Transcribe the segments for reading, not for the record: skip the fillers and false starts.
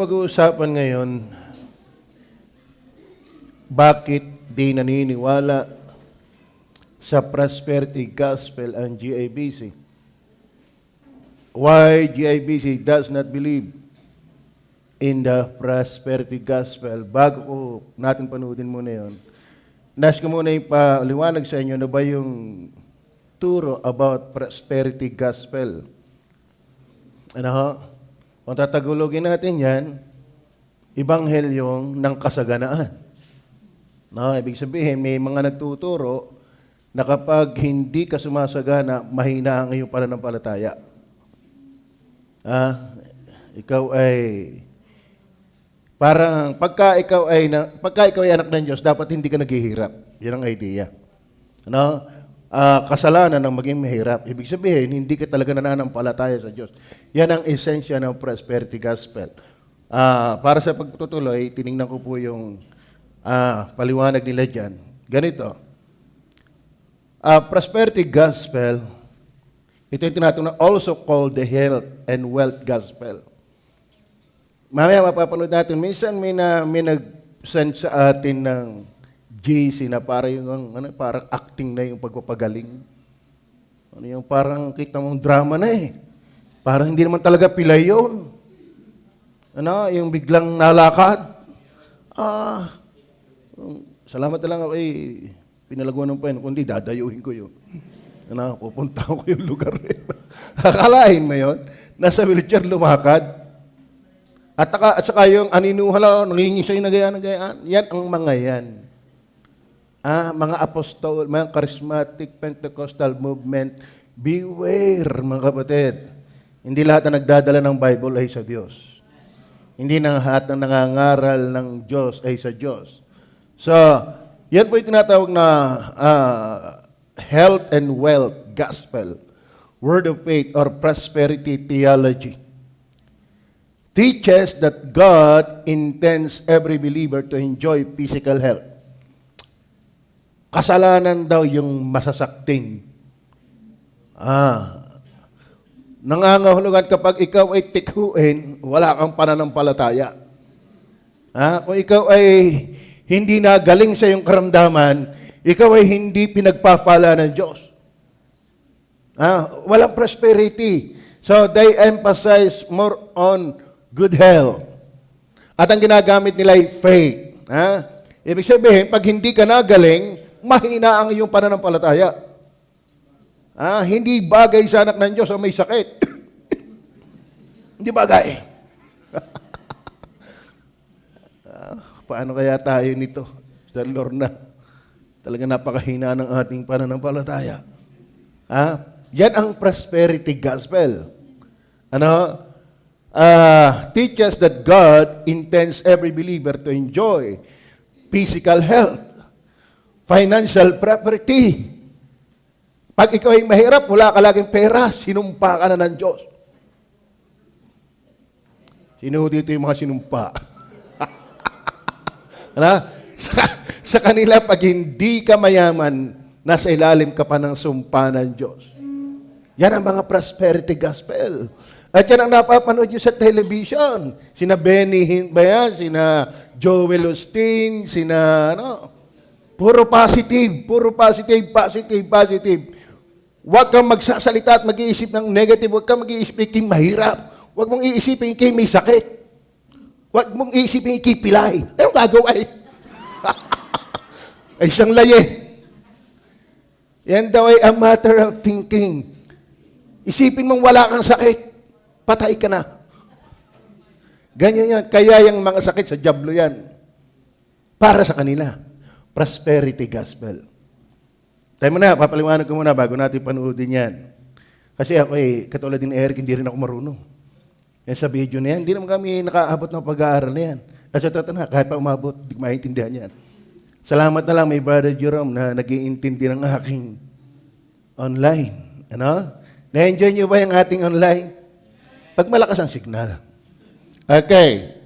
pag-uusapan ngayon, bakit di naniniwala sa prosperity gospel ang GIBC? Why GIBC does not believe in the prosperity gospel? Bago ko natin panoodin muna yun, nais ko muna ipaliwanag sa inyo na ba yung turo about prosperity gospel. Ano ho? Kung tatagulogin natin yan, ibanghelyong ng kasaganaan. No, ibig sabihin, may mga nagtuturo na kapag hindi ka sumasagana, mahina ang iyong pananampalataya. Ikaw ay parang pagka ikaw ay anak ng Diyos, dapat hindi ka naghihirap. Yan ang idea. Ano? Kasalanan ng maging mahirap. Ibig sabihin, hindi ka talaga nananampalataya sa Diyos. Yan ang esensya ng prosperity gospel. Para sa pagtutuloy, tinignan ko po yung paliwanag nila dyan. Ganito. Prosperity gospel, ito yung tinatawag na also called the health and wealth gospel. Mamaya mapapanood natin, minsan may nag-send sa atin ng GC na parang acting na yung pagpapagaling. Ano yung parang kita mong drama na eh. Parang hindi naman talaga pilay yun. Ano, yung biglang nalakad. Salamat na lang ako pinalaguan ng pen. Kundi dadayuhin ko yun. Ano, pupunta ko yung lugar rin. Akalain mo yun? Nasa wheelchair lumakad. At saka yung aninuhala, nangingi siya yung nagayaan. Yan ang mga yan. Mga apostol, mga charismatic Pentecostal movement, beware mga kapatid. Hindi lahat na nagdadala ng Bible ay sa Diyos. Hindi na lahat na nangangaral ng Diyos ay sa Diyos. So, yan po yung tinatawag na health and wealth gospel, word of faith or prosperity theology. Teaches that God intends every believer to enjoy physical health. Kasalanan daw yung masasakting. Nangangahulugan kapag ikaw ay tikhuin, wala kang pananampalataya. Kung ikaw ay hindi na galing sa iyong karamdaman, ikaw ay hindi pinagpapala ng Diyos. Walang prosperity. So they emphasize more on good health. At ang ginagamit nila ay faith. Ibig sabihin, pag hindi ka nagaling, mahina ang iyong pananampalataya. Hindi bagay sa anak ng Diyos o may sakit. Hindi bagay. Paano kaya tayo nito? Sa Lord na. Talaga napakahina ng ating pananampalataya. Yan ang prosperity gospel. Teaches that God intends every believer to enjoy physical health, financial property. Pag ikaw ay mahirap, wala ka laging pera, sinumpa ka na ng Diyos. Sino dito yung mga sinumpa? Sa kanila, pag hindi ka mayaman, nasa ilalim ka pa ng sumpa ng Diyos. Yan ang mga prosperity gospel. At yan ang napapanood nyo sa television. Sina Benny Hinn ba yan? Sina Joel Osteen? Puro positive. Huwag kang magsasalita at mag-iisip ng negative. Huwag kang mag-iisip na ikay mahirap. Huwag mong iisipin ikay may sakit. Huwag mong iisipin ikay pilay. Anong gagawin? Ay isang laye. Yan daw ay a matter of thinking. Isipin mong wala kang sakit, patay ka na. Ganyan yan. Kaya yung mga sakit sa dyablo yan. Para sa kanila. Prosperity gospel. Tayo muna, papaliwanag ko muna bago natin panoodin yan. Kasi ako katulad din ni Eric, hindi rin ako marunong. Yan sa video na yan, hindi naman kami nakaabot ng pag-aaral na yan. Kasi totoo na, kahit pa umabot, hindi ko maintindihan yan. Salamat na lang may Brother Jerome na nag-iintindi ng aking online. Na-enjoy nyo ba yung ating online? Pag malakas ang signal. Okay.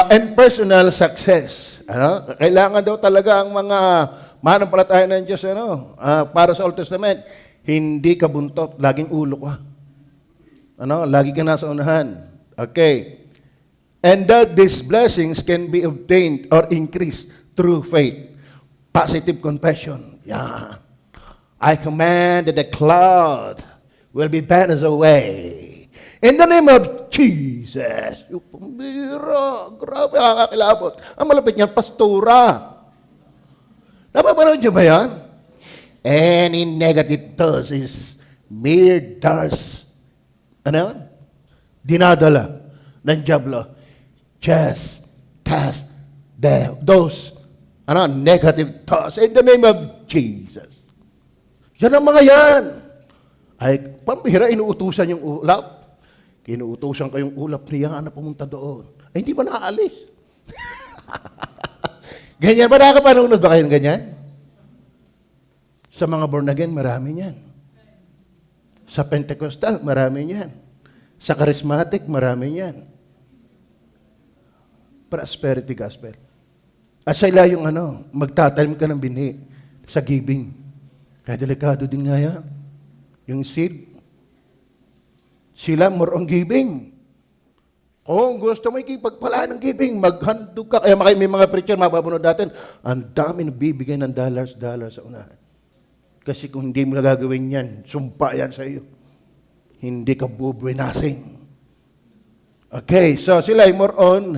And personal success. Kailangan daw talaga ang mga manampalataya ng Diyos, para sa Old Testament, hindi ka buntot, laging ulo ka. Lagi ka nasa unahan. Okay. And that these blessings can be obtained or increased through faith. Positive confession. Yeah. I command that the cloud will be banished away. In the name of Jesus. Yung pambira. Grabe, kakakilabot. Ang malapit niya, pastora. Napapanood niyo ba yan? Any negative thoughts is mere darts. Ano yun? Dinadala ng diablo. Just cast those negative thoughts in the name of Jesus. Yan ang mga yan. Ay, pambihira, inuutusan yung ulap. Kinuutusan ko yung ulap niya na pumunta doon. Ay, hindi ba nakaalis? Ganyan ba? Nakapanood ba kayo ng ganyan? Sa mga born again, marami yan. Sa Pentecostal, marami yan. Sa charismatic, marami yan. Prosperity gospel. At sila yung magtatanim ka ng binhi sa giving. Kaya delikado din nga yan. Yung seed. Sila more on giving. Kung gusto mo ikipagpala ng giving, maghandog ka. Kaya may mga preacher, mapapanood natin, ang dami na bibigay ng dollars sa unahan. Kasi kung hindi mo na gagawin yan, sumpa yan sa iyo. Hindi ka bubuenasin. Okay, so sila ay more on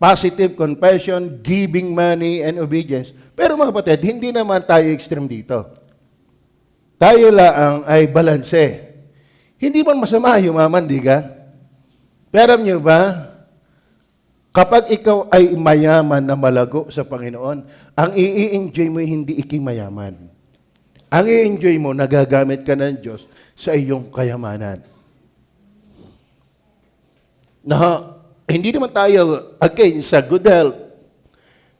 positive confession, giving money, and obedience. Pero mga kapatid, hindi naman tayo extreme dito. Tayo lang ay balanse. Hindi man masama yumaman, di ka? Pero alam niyo ba, kapag ikaw ay mayaman na malago sa Panginoon, ang i-enjoy mo hindi ikimayaman. Ang i-enjoy mo, nagagamit ka ng Diyos sa iyong kayamanan. Hindi naman tayo against sa good health.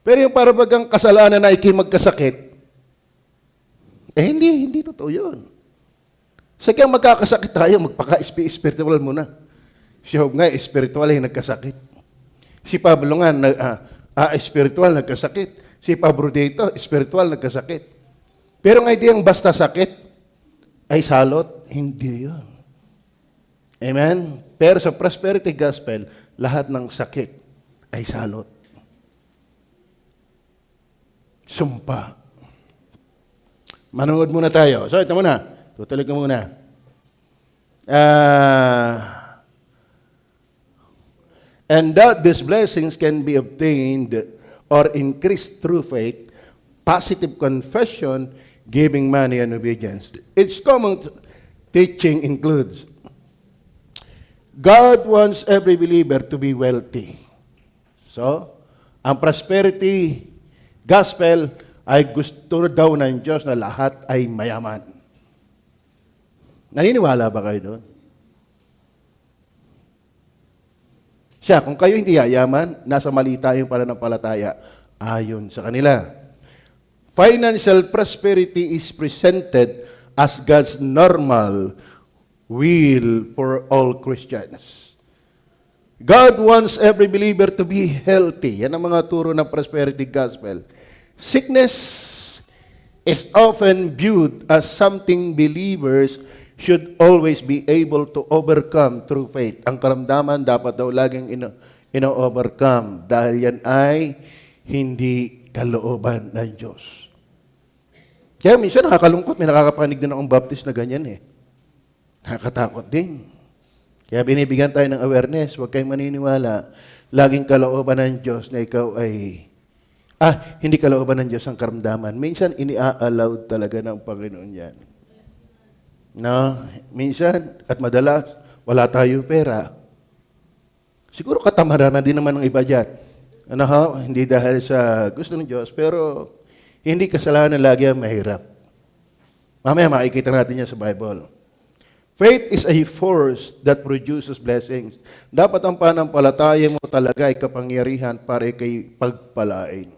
Pero yung para bagang kasalanan na ikimagkasakit, hindi totoo yun. Sa kaya magkakasakit tayo, magpaka-spiritual muna. Si Job nga, spiritual ay nagkasakit. Si Pablo nga, spiritual nagkasakit. Si Pablo dito, spiritual nagkasakit. Pero nga hindi ang basta sakit ay salot, hindi yun. Amen? Pero sa prosperity gospel, lahat ng sakit ay salot. Sumpa. Manood muna tayo. So, ito muna. Tutuloy ka muna. And that these blessings can be obtained or increased through faith, positive confession, giving money, and obedience. Its common teaching includes God wants every believer to be wealthy. So, ang prosperity gospel ay gusto daw ng Diyos na lahat ay mayaman. Naniniwala ba kayo doon? Siya, kung kayo hindi yayaman, nasa mali tayong pananampalataya ayon sa kanila. Financial prosperity is presented as God's normal will for all Christians. God wants every believer to be healthy. Yan ang mga turo ng prosperity gospel. Sickness is often viewed as something believers should always be able to overcome through faith. Ang karamdaman dapat daw laging ino-overcome dahil yan ay hindi kalooban ng Diyos. Kaya minsan nakakalungkot, may nakakapanig din akong baptist na ganyan eh. Nakakatakot din. Kaya binibigyan tayo ng awareness, huwag kayong maniniwala, laging kalooban ng Diyos na ikaw ay, hindi kalooban ng Diyos ang karamdaman. Minsan, ini-allowed talaga ng Panginoon yan. No? Minsan, at madalas, wala tayo pera. Siguro katamaran na din naman ng iba dyan. Hindi dahil sa gusto ng Diyos, pero hindi kasalanan lagi ang mahirap. Mamaya makikita natin yan sa Bible. Faith is a force that produces blessings. Dapat ang panampalataya mo talaga ay kapangyarihan para kay pagpalain.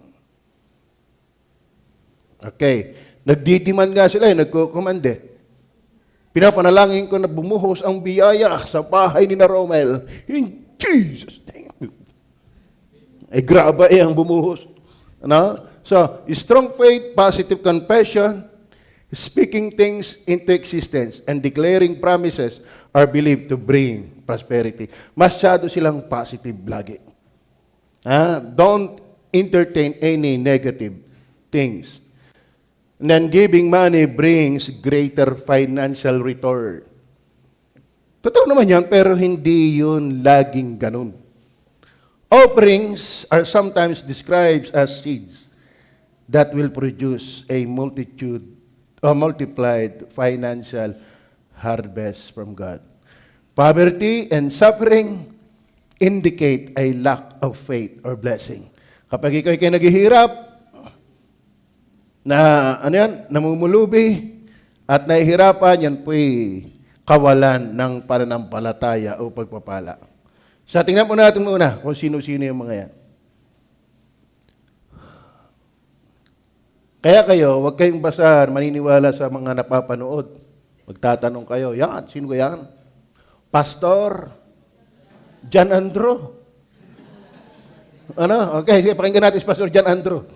Okay. Nagditiman nga sila, nagkukumande. Pinapanalangin ko na bumuhos ang biyaya sa bahay ni na Romel. In Jesus' name. Grabe ang bumuhos. So, strong faith, positive confession, Speaking things into existence and declaring promises are believed to bring prosperity. Masyado silang positive lagi. Don't entertain any negative things. And then giving money brings greater financial return. Totoo naman yan, pero hindi yun laging ganun. Offerings are sometimes described as seeds that will produce a multiplied financial harvest from God. Poverty and suffering indicate a lack of faith or blessing. Kapag ikaw ay naghihirap, namumulubi, at nahihirapan, yan po'y kawalan ng pananampalataya o pagpapala. Sa tingnan po natin muna kung sino-sino yung mga yan. Kaya kayo, huwag kayong basta maniniwala sa mga napapanood. Magtatanong kayo, yan, sino yan? Pastor John Andrew. Ano? Okay, sige, pakinggan natin si Pastor John Andrew.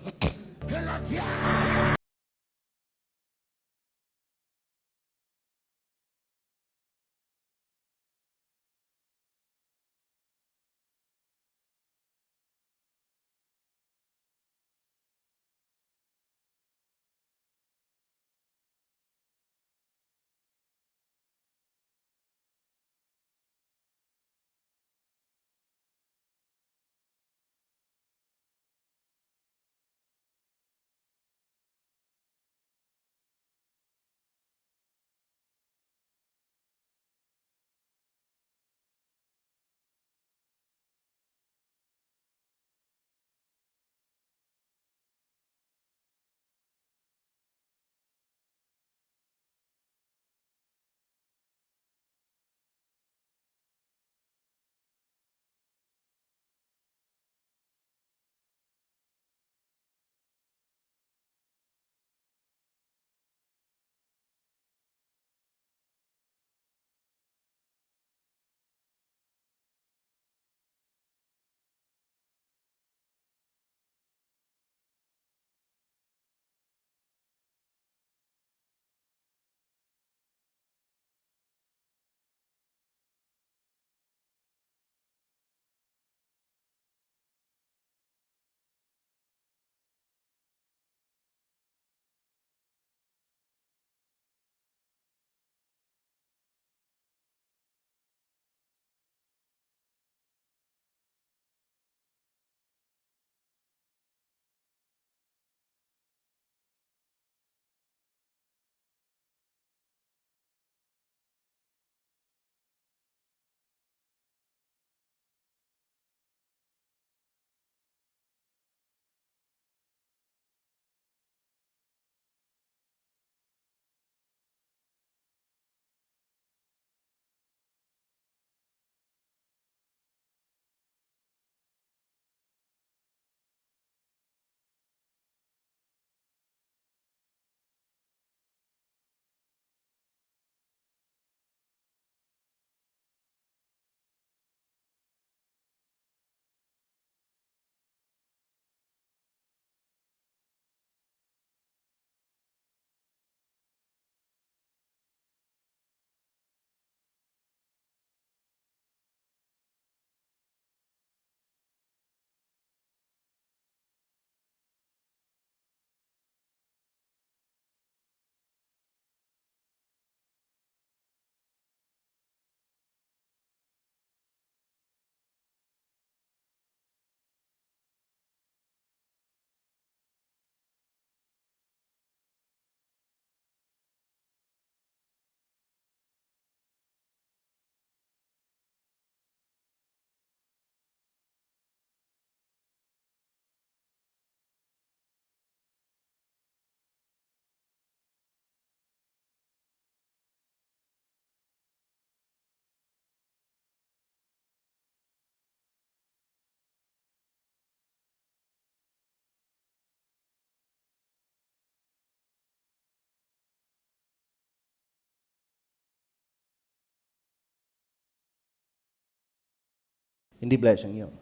Hindi blessing yun.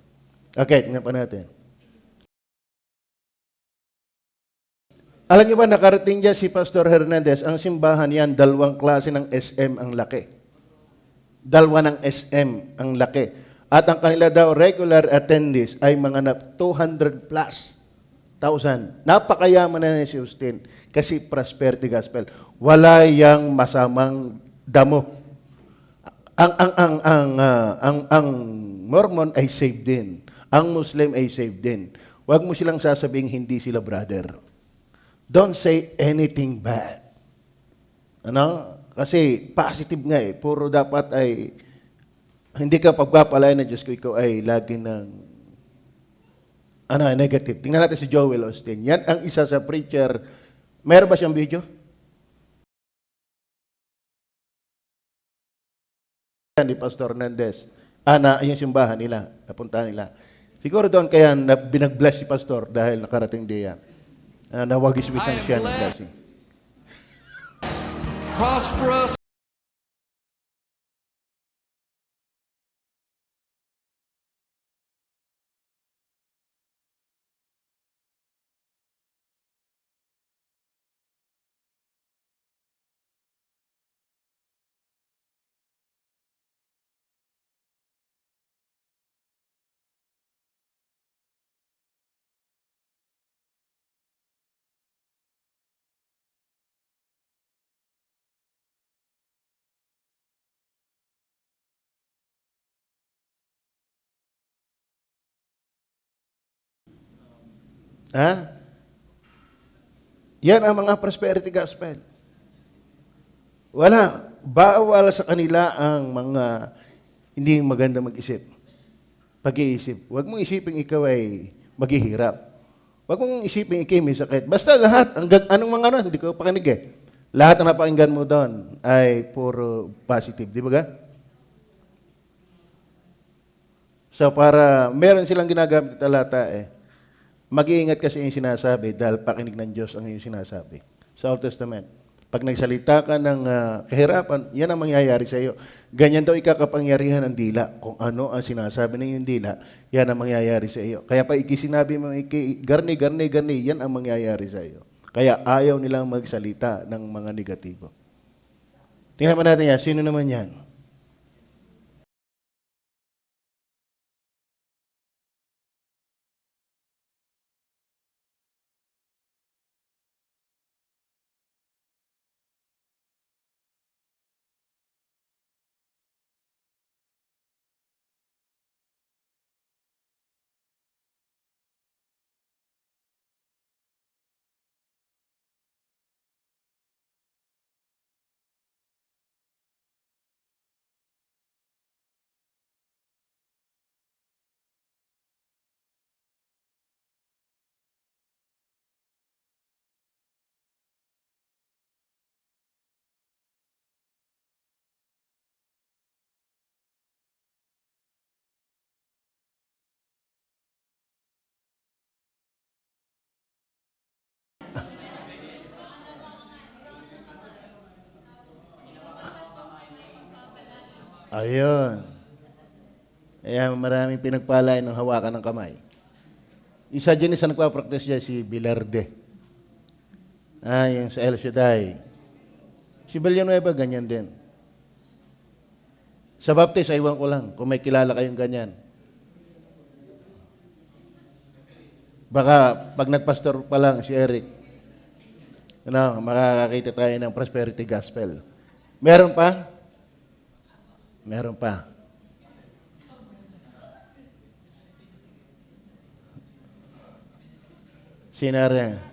Okay, tingnan pa natin. Alam niyo ba, nakarating dyan si Pastor Hernandez, ang simbahan yan, 2 klase ng SM ang laki. 2 ng SM ang laki. At ang kanila daw, regular attendees ay mga 200 plus thousand. Napakayaman na si Justin kasi prosperity gospel. Wala yang masamang damo. Ang Mormon ay saved din. Ang Muslim ay saved din. Huwag mo silang sasabing hindi sila brother. Don't say anything bad. Ano? Kasi positive nga eh. Puro dapat ay hindi ka pagpapalain na Diyos ko, ikaw ay lagi ng negative. Tingnan natin si Joel Osteen. Yan ang isa sa preacher. Meron ba siyang video? Ni Pastor Hernandez. Yung simbahan nila. Napuntahan nila. Siguro doon kaya binag-bless si Pastor dahil nakarating din yan. Nawagis-wisan siya ng blessing. Prosperous. Ha? Yan ang mga prosperity gospel. Wala. Bawal sa kanila ang mga hindi maganda mag-isip. Pag-iisip. Huwag mong isipin ikaw ay maghihirap. Huwag mong isipin ikaw may sakit. Basta lahat, anong mga hindi ko pakinig eh. Lahat na napakinggan mo doon ay puro positive. Di ba ga? So para, meron silang ginagamit na talata eh. Mag-iingat kasi yung sinasabi dahil pakinig ng Diyos ang yung sinasabi. Sa Old Testament. Pag nagsalita ka ng kahirapan, yan ang mangyayari sa iyo. Ganyan daw ikakapangyarihan ng dila. Kung ano ang sinasabi ng yung dila, yan ang mangyayari sa iyo. Kaya pa ikisinabi mo, garni, yan ang mangyayari sa iyo. Kaya ayaw nilang magsalita ng mga negatibo. Tingnan pa natin yan. Sino naman yan? Ayun. Kaya maraming pinagpalain ng hawakan ng kamay. Isa dyan isa nagpa-practice dyan si Bilarde. Yung sa El Shaddai. Si Villanueva, ganyan din. Sa Baptist, aywan ko lang kung may kilala kayong ganyan. Baka pag nagpastor pa lang si Eric, makakakita tayo ng prosperity gospel. Meron pa? Meron pa. Sinara.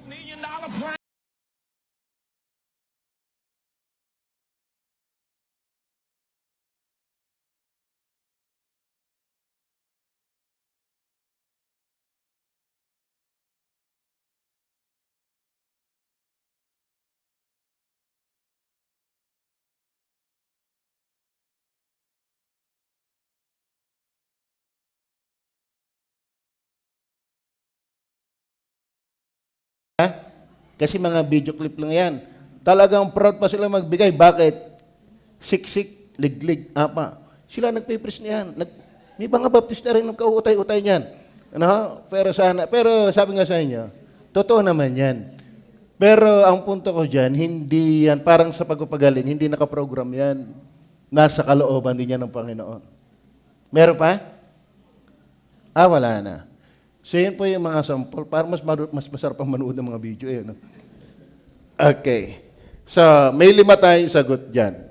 Kasi mga video clip lang yan. Talagang proud pa sila magbigay. Bakit? Siksik, liglig, apa. Sila nagpipres niyan. May mga baptist na rin nagkautay-utay niyan. Pero sabi nga sa inyo, totoo naman yan. Pero ang punto ko dyan, hindi yan, parang sa pagpapagaling, hindi nakaprogram yan. Nasa kalooban din yan ng Panginoon. Meron pa? Wala na. So yun po yung mga sample. Parang mas masarap ang manood ng mga video. No? Okay. So, may 5 tayong sagot dyan.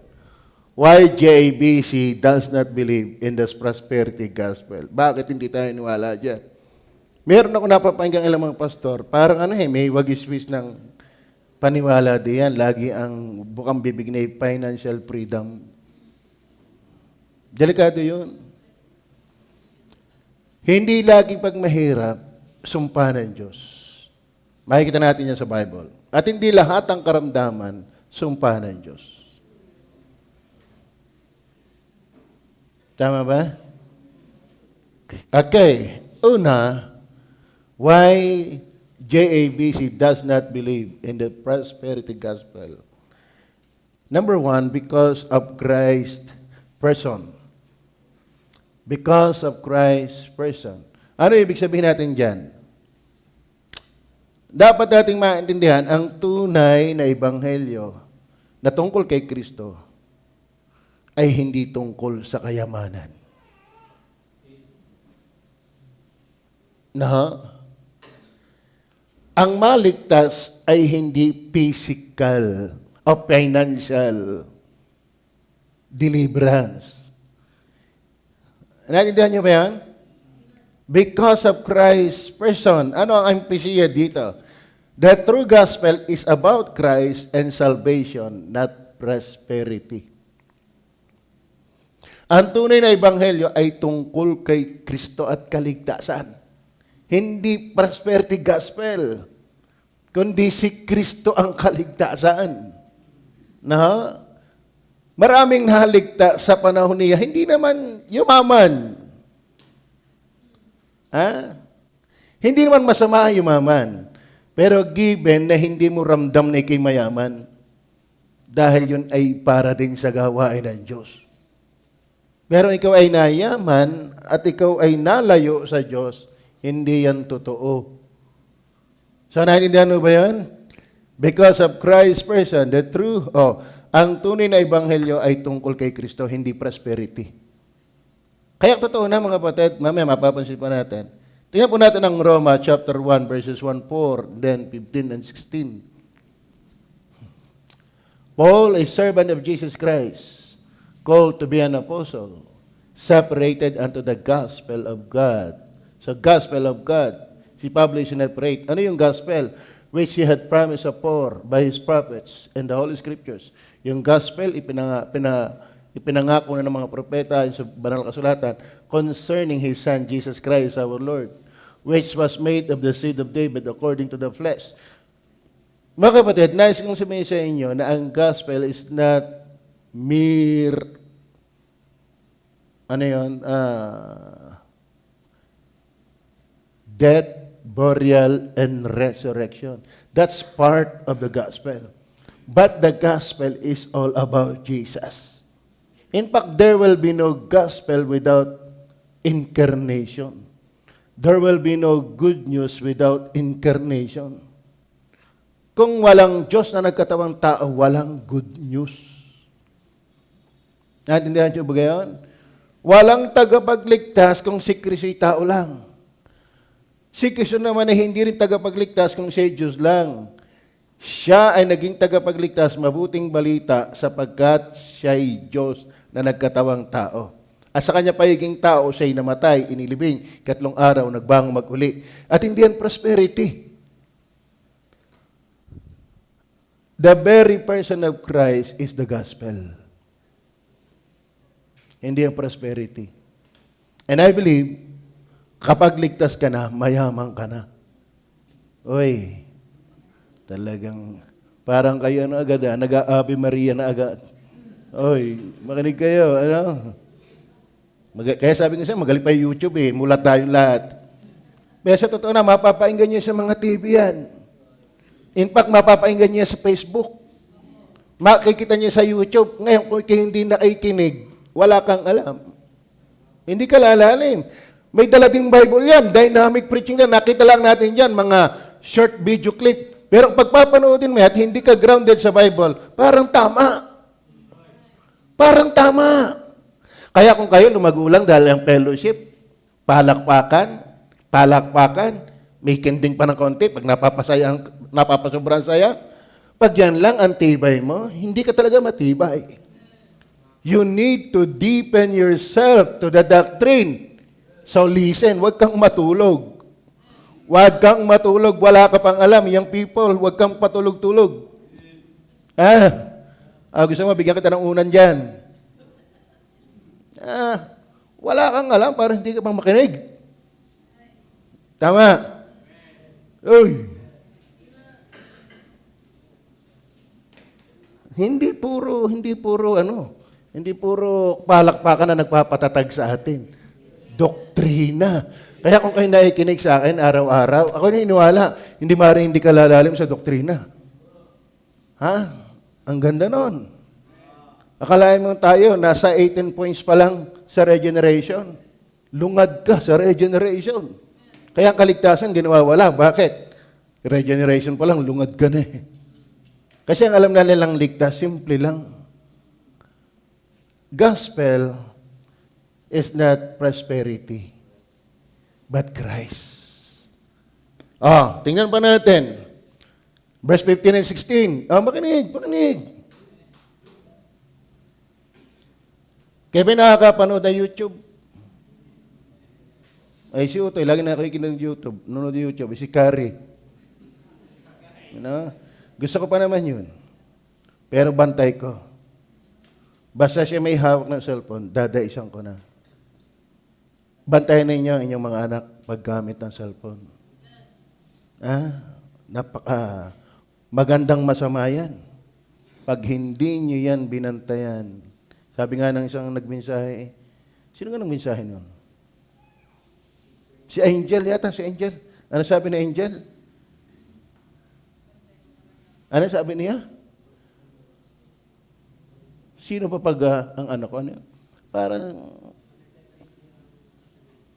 Why JABC does not believe in the prosperity gospel? Bakit hindi tayo niwala dyan? Meron ako napapakinggan ilang mga pastor, parang may wagis-wis ng paniwala diyan. Lagi ang bukang bibig na financial freedom. Delikado yun. Hindi laging pag mahirap, sumpa ng Diyos. Makikita natin yan sa Bible. At hindi lahat ng karamdaman, sumpa ng Diyos. Tama ba? Okay. Una, why JABC does not believe in the prosperity gospel? Number 1, because of Christ's person. Because of Christ's person. Ano ibig sabihin natin dyan? Dapat nating maintindihan ang tunay na ebanghelyo na tungkol kay Kristo ay hindi tungkol sa kayamanan. Ang maligtas ay hindi physical o financial deliverance. Naintindihan niyo ba yan? Because of Christ's person. Ano ang impisiya dito? The true gospel is about Christ and salvation, not prosperity. Ang tunay na ebanghelyo ay tungkol kay Kristo at kaligtasan. Hindi prosperity gospel, kundi si Kristo ang kaligtasan. Maraming naligtas sa panahon niya, hindi naman yumaman. Hindi naman masama yumaman. Pero given na hindi mo ramdam na ikay mayaman, dahil yun ay para din sa gawain ng Diyos. Pero ikaw ay nayaman at ikaw ay nalayo sa Diyos, hindi yan totoo. So, naintindihan mo ba yan? Because of Christ's person, the true, ang tunay na ebanghelyo ay tungkol kay Kristo, hindi prosperity. Kaya totoo na mga kapatid, mamaya mapapansin pa natin. Tingnan po natin ang Roma chapter 1 verses 1, 4, then 15 and 16. Paul, a servant of Jesus Christ, called to be an apostle, separated unto the gospel of God. So, gospel of God. Si Pablo is separate. Ano yung gospel? Which he had promised afore by his prophets and the Holy Scriptures. Yung gospel, ipinangako na ng mga propeta sa banal na kasulatan concerning his Son, Jesus Christ, our Lord, which was made of the seed of David according to the flesh. Mga kapatid, nais kong sabihin sa inyo na ang gospel is not mere, death, burial, and resurrection. That's part of the gospel. But the gospel is all about Jesus. In fact, there will be no gospel without incarnation. There will be no good news without incarnation. Kung walang Diyos na nagkatawang tao, walang good news. Naintindihan niyo ba gayon? Walang tagapagligtas kung si Kristo'y tao lang. Si Kristo naman ay hindi rin tagapagligtas kung siya Diyos lang. Siya ay naging tagapagligtas, mabuting balita, sapagkat siya'y Diyos na nagkatawang tao. At sa kanya pagiging tao, siya'y namatay, inilibing, 3 araw, nagbango mag-uli. At hindi yan prosperity. The very person of Christ is the gospel. Hindi yan prosperity. And I believe, kapag ligtas ka na, mayaman ka na. Uy, talagang parang kayo agad, nag-Ave Maria na agad. Uy, makinig kayo, Kaya sabi ko siya, magaling pa yung YouTube mulat tayong lahat. Pero sa totoo na, mapapainggan niyo sa mga TV yan. In fact, mapapainggan niyo sa Facebook. Makikita niyo sa YouTube. Ngayon, kung hindi nakikinig, wala kang alam. Hindi ka lalalim. May dala ding Bible yan, dynamic preaching yan. Nakita lang natin yan, mga short video clip. Pero pag papanoodin mo at hindi ka grounded sa Bible, parang tama. Parang tama. Kaya kung kayo lumagulang dahil ang fellowship, palakpakan, may kending pa ng konti, pag napapasobrang saya, pag yan lang ang tibay mo, hindi ka talaga matibay. You need to deepen yourself to the doctrine. So listen, huwag kang matulog. Huwag kang matulog, wala ka pang alam. Young people, huwag kang patulog-tulog. Gusto mo, bigyan kita ng unan dyan. Wala kang alam para hindi ka pang makinig. Tama. Uy. Hindi puro palakpakan na nagpapatatag sa atin. Doktrina. Kaya kung kayo nakikinig sa akin araw-araw, ako naniniwala, hindi ka lalalim sa doktrina. Ang ganda nun. Akalain mo tayo, nasa 18 points pa lang sa regeneration. Lungad ka sa regeneration. Kaya ang kaligtasan, di nawawala. Bakit? Regeneration pa lang, lungad ka na eh. Kasi ang alam na nilang ligtas, simple lang. Gospel is not prosperity, but Christ. Tingnan pa natin. Verse 15 and 16. Makinig. Kaya ba nakakapanood na YouTube? Ay, si Utoy, lagi nakikinig ng YouTube. Nanonood ng YouTube. Si Carrie. Gusto ko pa naman yun. Pero bantay ko. Basta siya may hawak ng cellphone, dadaisan ko na. Bantayan ninyo ang inyong mga anak paggamit ng cellphone. Napaka magandang masama yan. Pag hindi nyo yan binantayan. Sabi nga ng isang nagmensahe, sino nga nagmensahe nun? Si Angel yata, si Angel. Ano sabi ni Angel? Ano sabi niya? Sino pa pag ang anak ko? Parang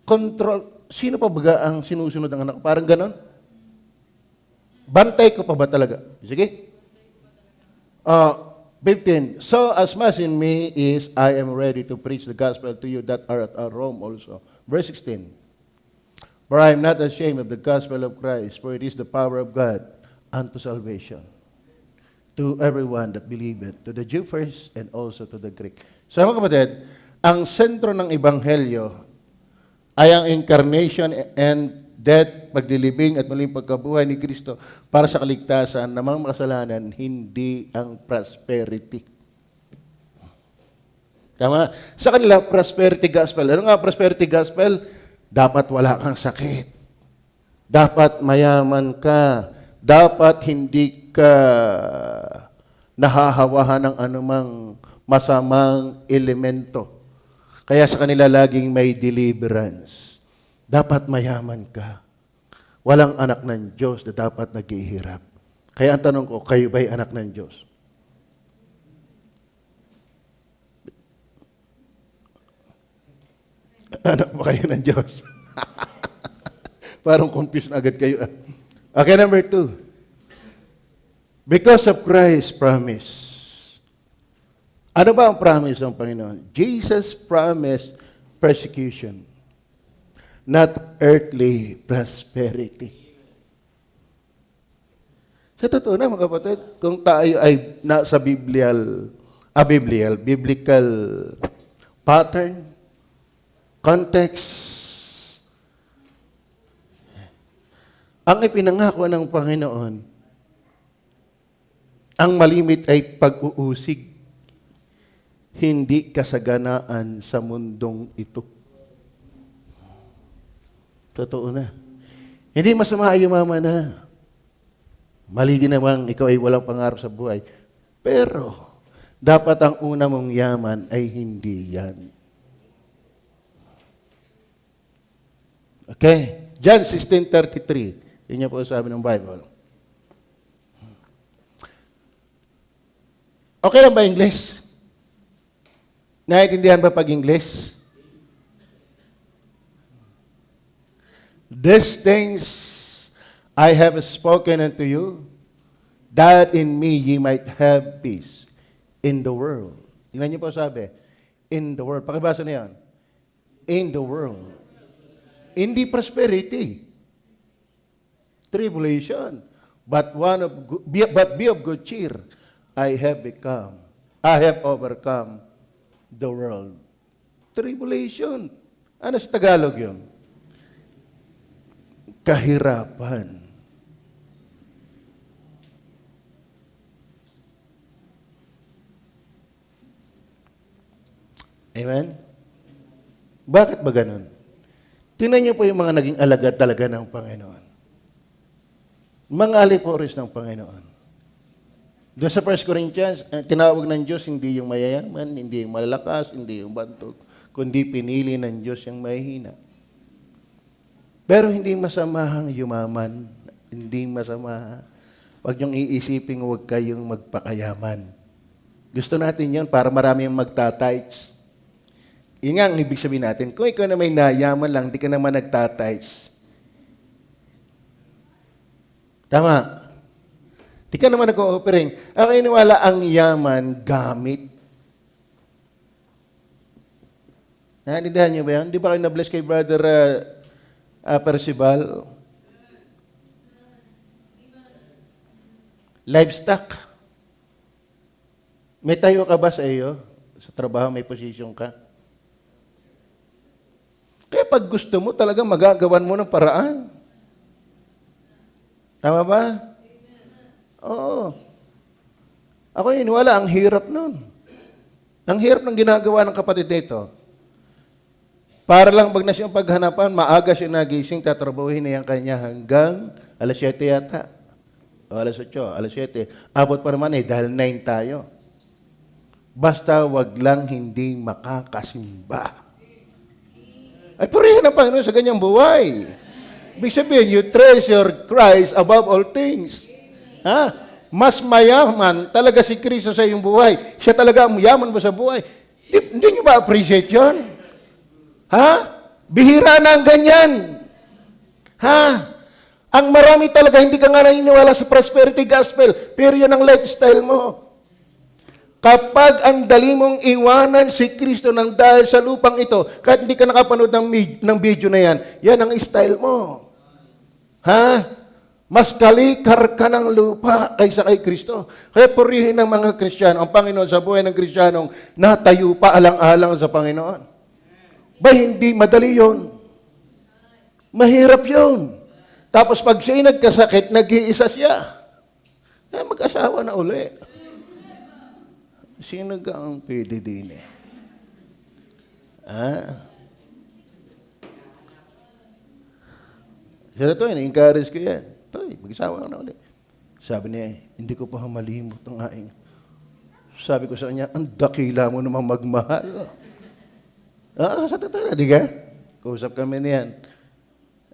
control. Sino pa ba ang sinusunod ng anak ko? Parang ganon. Bantay ko pa ba talaga? Sige. 15. So as much in me is I am ready to preach the gospel to you that are at Rome also. Verse 16. For I am not ashamed of the gospel of Christ, for it is the power of God unto salvation to everyone that believeth, to the Jew first and also to the Greek. So mga kapatid, ang sentro ng Ebanghelyo ay ang incarnation and death, paglilibing at muling pagkabuhay ni Kristo para sa kaligtasan ng mga makasalanan, hindi ang prosperity. Tama? Sa kanila, prosperity gospel. Ano nga prosperity gospel? Dapat wala kang sakit. Dapat mayaman ka. Dapat hindi ka nahahawahan ng anumang masamang elemento. Kaya sa kanila laging may deliverance. Dapat mayaman ka. Walang anak ng Diyos na dapat naghihirap. Kaya ang tanong ko, kayo ba'y anak ng Diyos? Anak ba kayo ng Diyos? Parang confused na agad kayo. Okay, number 2. Because of Christ's promise. Ano ba ang promise ng Panginoon? Jesus promised persecution, not earthly prosperity. Sa totoo na, mga kapatid, kung tayo ay nasa biblical pattern, context, ang ipinangako ng Panginoon, ang malimit ay pag-uusig, hindi kasaganaan sa mundong ito. Totoo na. Hindi masama yumaman na. Mali din namang ikaw ay walang pangarap sa buhay. Pero, dapat ang una mong yaman ay hindi yan. Okay? John 16:33. Yun niya po sabi ng Bible. Okay lang ba English? Naiintindihan ba pag English? These things I have spoken unto you, that in me ye might have peace in the world. Tingnan niyo po sabi, in the world. Pakibasa na yan. In the world. Hindi prosperity. Tribulation. But be of good cheer. I have overcome the world. Tribulation. Ano sa Tagalog yun? Kahirapan. Amen? Bakit ba ganun? Tingnan niyo po yung mga naging alagad talaga ng Panginoon. Mga aliporis ng Panginoon. Doon sa 1 Corinthians, tinawag ng Diyos hindi yung mayayaman, hindi yung malalakas, hindi yung bantog, kundi pinili ng Diyos yung mahihina. Pero hindi masamahang yumaman, hindi masama. Huwag niyong iisipin, huwag kayong magpakayaman. Gusto natin yun para marami yung magtatights. Yun nga ang ibig sabihin natin, kung ikaw na may nayaman lang, di ka naman nagtatights. Tama. Di ka naman nag-o-offering. Ang iniwala ang yaman gamit. Naintindihan niyo ba yan? Di ba kayo na-bless kay Brother Percival? Livestock. May tayo ka ba sa iyo? Sa trabaho may posisyon ka? Kaya pag gusto mo, talaga magagawan mo ng paraan. Tama ba? Oo. Ako iniwala, ang hirap nun. Ang hirap ng ginagawa ng kapatid nito. Para lang pag na siyang paghanapan, maaga siya nagising, tatrabahuhin na yung kanya hanggang alas 7 yata. O alas 8, alas 7. Abot pa naman dahil 9 tayo. Basta wag lang hindi makakasimba. Ay, purihin ang Panginoon sa ganyang buhay. Ibig sabihin, you treasure Christ above all things. Ha? Mas mayaman talaga si Kristo sa iyong buhay. Siya talaga ang yaman mo sa buhay. Hindi niyo ba appreciate yun? Ha? Bihira na ang ganyan. Ha? Ang marami talaga, hindi ka nga naniniwala sa prosperity gospel, pero yun ang lifestyle mo. Kapag ang dali mong iwanan si Kristo ng dahil sa lupang ito, kahit hindi ka nakapanood ng video na yan, yan ang style mo. Ha? Mas kalikar ka ng lupa kaysa kay Kristo. Kaya purihin ng mga Kristiyano, ang Panginoon sa buhay ng Kristiyanong natayo pa alang-alang sa Panginoon. Ba, hindi madali yun. Mahirap yun. Tapos pag siya'y nagkasakit, nag-iisa siya. Eh, mag-asawa na uli. Sino ka ang pwede din eh? Siya to, in-encourage ko yan. Toy, mag-asawa ka na uli. Sabi niya, hindi ko pa malimot ang aking. Sabi ko sa kanya, ang dakila mo namang magmahal. Sa totoo na, di ka? Kausap kami niyan.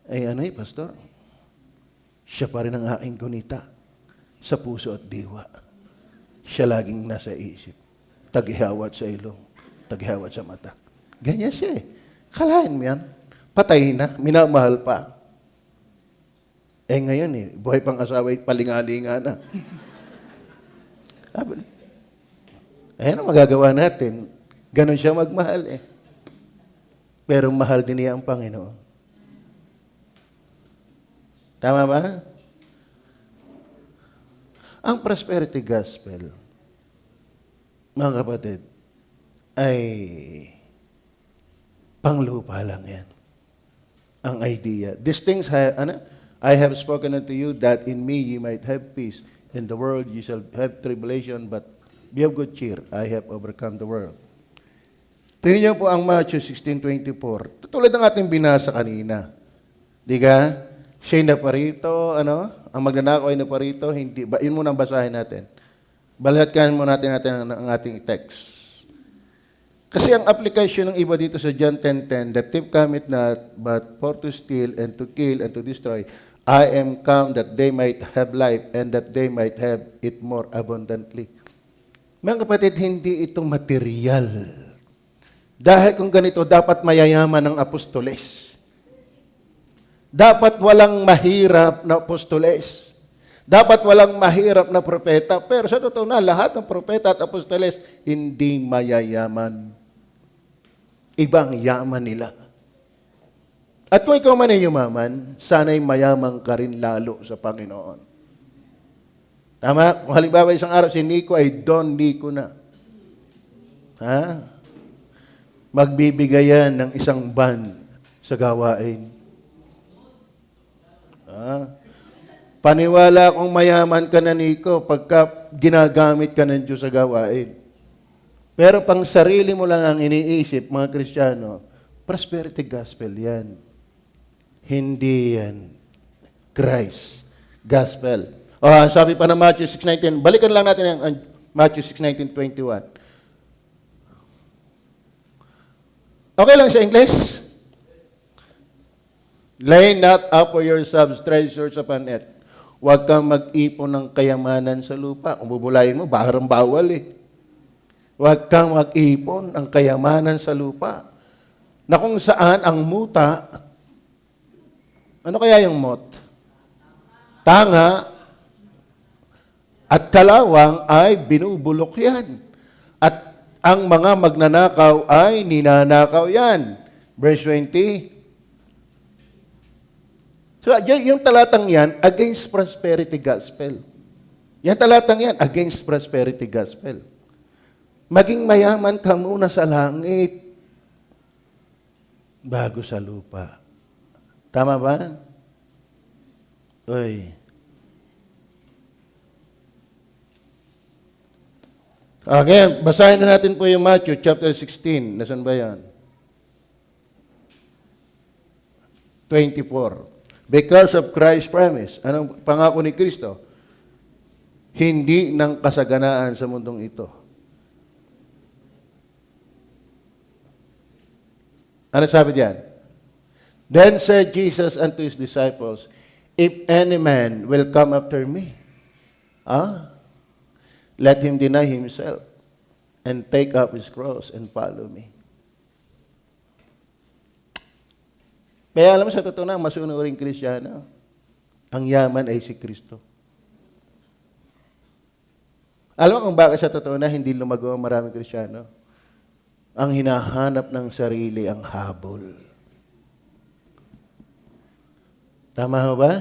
Ay, pastor? Siya pa rin ang aking gunita sa puso at diwa. Siya laging nasa isip. Taghihawat sa ilong. Taghihawat sa mata. Ganyan siya eh. Kalahin mo yan. Patay na. Minamahal pa. Eh ngayon buhay pang asawa palingalinga na. Ano magagawa natin? Ganon siya magmahal eh. Pero mahal din niya ang Panginoon. Tama ba? Ang prosperity gospel, mga kapatid, ay panglupa lang yan. Ang idea. These things, I have spoken unto you that in me ye might have peace. In the world you shall have tribulation, but be of good cheer. I have overcome the world. Tingnan niyo po ang Matthew 16:24. Tulad ng ating binasa kanina. Di ka? Siya'y naparito, ang magnanakaw ay naparito, hindi, yun muna ang basahin natin. Balatkan muna natin ang ating text. Kasi ang application ng iba dito sa John 10:10, the thief cometh not, but for to steal and to kill and to destroy. I am come that they might have life and that they might have it more abundantly. Mga kapatid, hindi ito material. Dahil kung ganito, dapat mayayaman ang apostoles. Dapat walang mahirap na apostoles. Dapat walang mahirap na propeta, pero sa totoo na, lahat ng propeta at apostoles hindi mayayaman. Ibang yaman nila. At kung ikaw man ay yumaman, sana'y mayaman ka rin lalo sa Panginoon. Tama? Kung halimbawa isang araw si Nico ay Don Nico na. Ha? Magbibigayan ng isang ban sa gawain. Ha? Paniwala kung mayaman ka na, Nico, pagka ginagamit ka ng Diyos sa gawain. Pero pang sarili mo lang ang iniisip, mga Kristiyano, prosperity gospel yan. Hindi yan Christ gospel. Sabi pa na Matthew 6:19, balikan lang natin ang Matthew 6:19-21. Okay lang sa English? Lay not up for yourselves treasures upon earth. Huwag kang mag-ipon ng kayamanan sa lupa. Kung bubulayin mo, barang bawal eh. Huwag kang mag-ipon ng kayamanan sa lupa. Na kung saan ang muta, ano kaya yung mot? Tanga at kalawang ay binubulok yan. At ang mga magnanakaw ay ninanakaw yan. Verse 20. So, yung talatang yan, against prosperity gospel. Yung talatang yan, against prosperity gospel. Maging mayaman ka muna sa langit bago sa lupa. Tama ba? Uy. Again, basahin na natin po yung Matthew chapter 16. Nasaan ba yan? 24. Because of Christ's promise. Anong pangako ni Kristo? Hindi ng kasaganaan sa mundong ito. Ano sabi diyan? Then said Jesus unto his disciples, if any man will come after me, let him deny himself and take up his cross and follow me. Kaya alam mo, sa totoo na, masunuring Kristiyano, ang yaman ay si Kristo. Alam mo kung bakit sa totoo na hindi lumago ang maraming Kristiyano? Ang hinahanap ng sarili ang habol. Tama ho ba?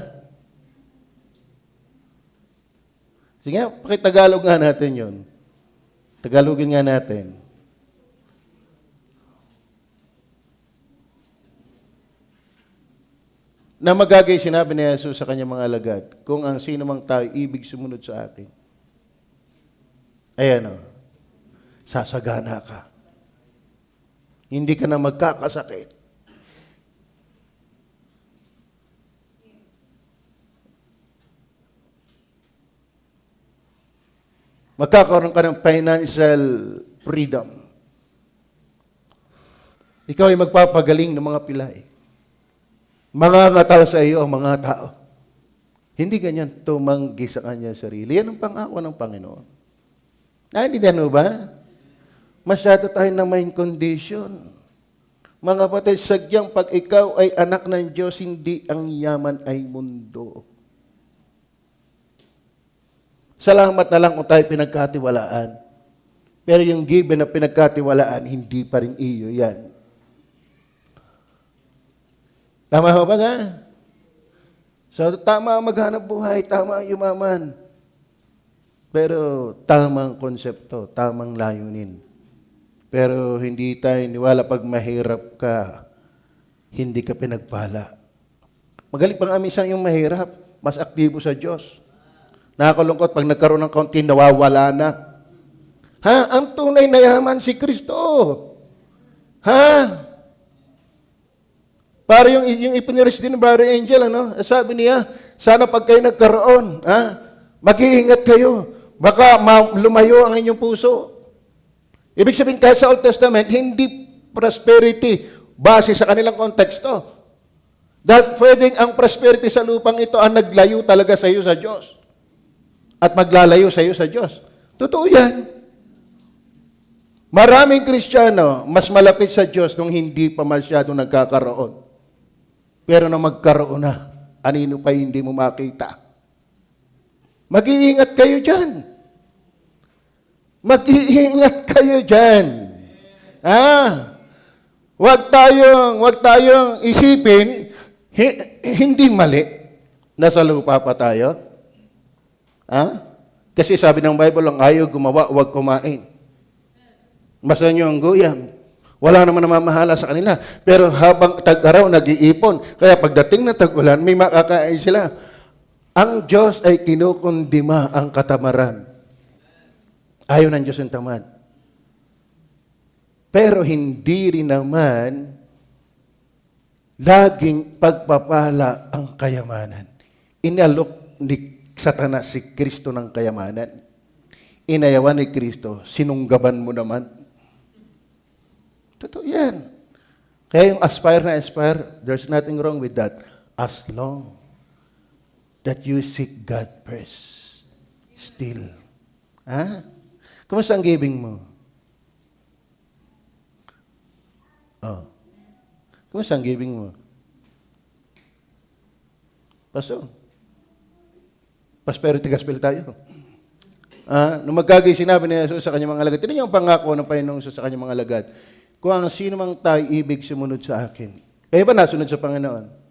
Sige, pakitagalog nga natin yun. Tagalogin nga natin. Na magagay sinabi ni Jesus sa kanyang mga alagad, kung ang sino mang tao ibig sumunod sa akin, ayan o, sasagana ka. Hindi ka na magkakasakit. Magkakaroon ka ng financial freedom. Ikaw ay magpapagaling ng mga pilay. Mangangatal sa iyo ang mga tao. Hindi ganyan tumanggi sa kanya sarili. Yan ang pangako ng Panginoon. Naintindihan mo ba? Masyado tayo na main condition. Mga kapatid, sagyang pag ikaw ay anak ng Diyos, hindi ang yaman ay mundo. Salamat na lang kung tayo pinagkatiwalaan. Pero yung given na pinagkatiwalaan, hindi pa rin iyo yan. Tama ho ba nga? So, tama ang maghanap buhay, tama ang yumaman. Pero tamang konsepto, tamang layunin. Pero hindi tayo niwala pag mahirap ka, hindi ka pinagpala. Magaling pang amisan yung mahirap, mas aktibo sa Diyos. Nakakalungkot, pag nagkaroon ng kaunti, nawawala na. Ha? Ang tunay na yaman si Kristo. Ha? Para yung ipiniris din ng Brother Angel, sabi niya, sana pag kayo nagkaroon, mag-iingat kayo. Baka lumayo ang inyong puso. Ibig sabihin, kahit sa Old Testament, hindi prosperity base sa kanilang konteksto. Dahil pwedeng ang prosperity sa lupang ito ang naglayo talaga sa iyo sa Diyos. At maglalayo sa iyo sa Diyos. Totoo yan. Maraming Kristiyano, mas malapit sa Diyos nung hindi pa masyadong nagkakaroon. Pero nang magkaroon na, anino pa hindi mo makita. Mag-iingat kayo dyan. Mag-iingat kayo dyan. Wag tayong isipin, hindi mali. Nasa lupa pa tayo. Kasi sabi ng Bible, ang ayaw gumawa, wag kumain. Basta nyo ang guyam. Wala naman namamahala sa kanila. Pero habang tag-araw, nag-iipon. Kaya pagdating na tag-ulan, may makakain sila. Ang Diyos ay kinukundima ang katamaran. Ayaw ng Diyos yung tamad. Pero hindi rin naman laging pagpapala ang kayamanan. Inalok ni Satanas si Kristo ng kayamanan. Inayawan ni Kristo, sinunggaban mo naman. Totoo yan. Kaya yung aspire na aspire, there's nothing wrong with that. As long that you seek God first. Still. Kumusta ang giving mo? Kumusta ang giving mo? Pastor, prosperity gospel tayo. Nung magkagay sinabi ni Jesus sa kanyang mga alagad, tinan niyo ang pangako ng Panginoong sa kanyang mga alagad. Kung ang sino mang tayo ibig sumunod sa akin. Kayo ba nasunod sa Panginoon?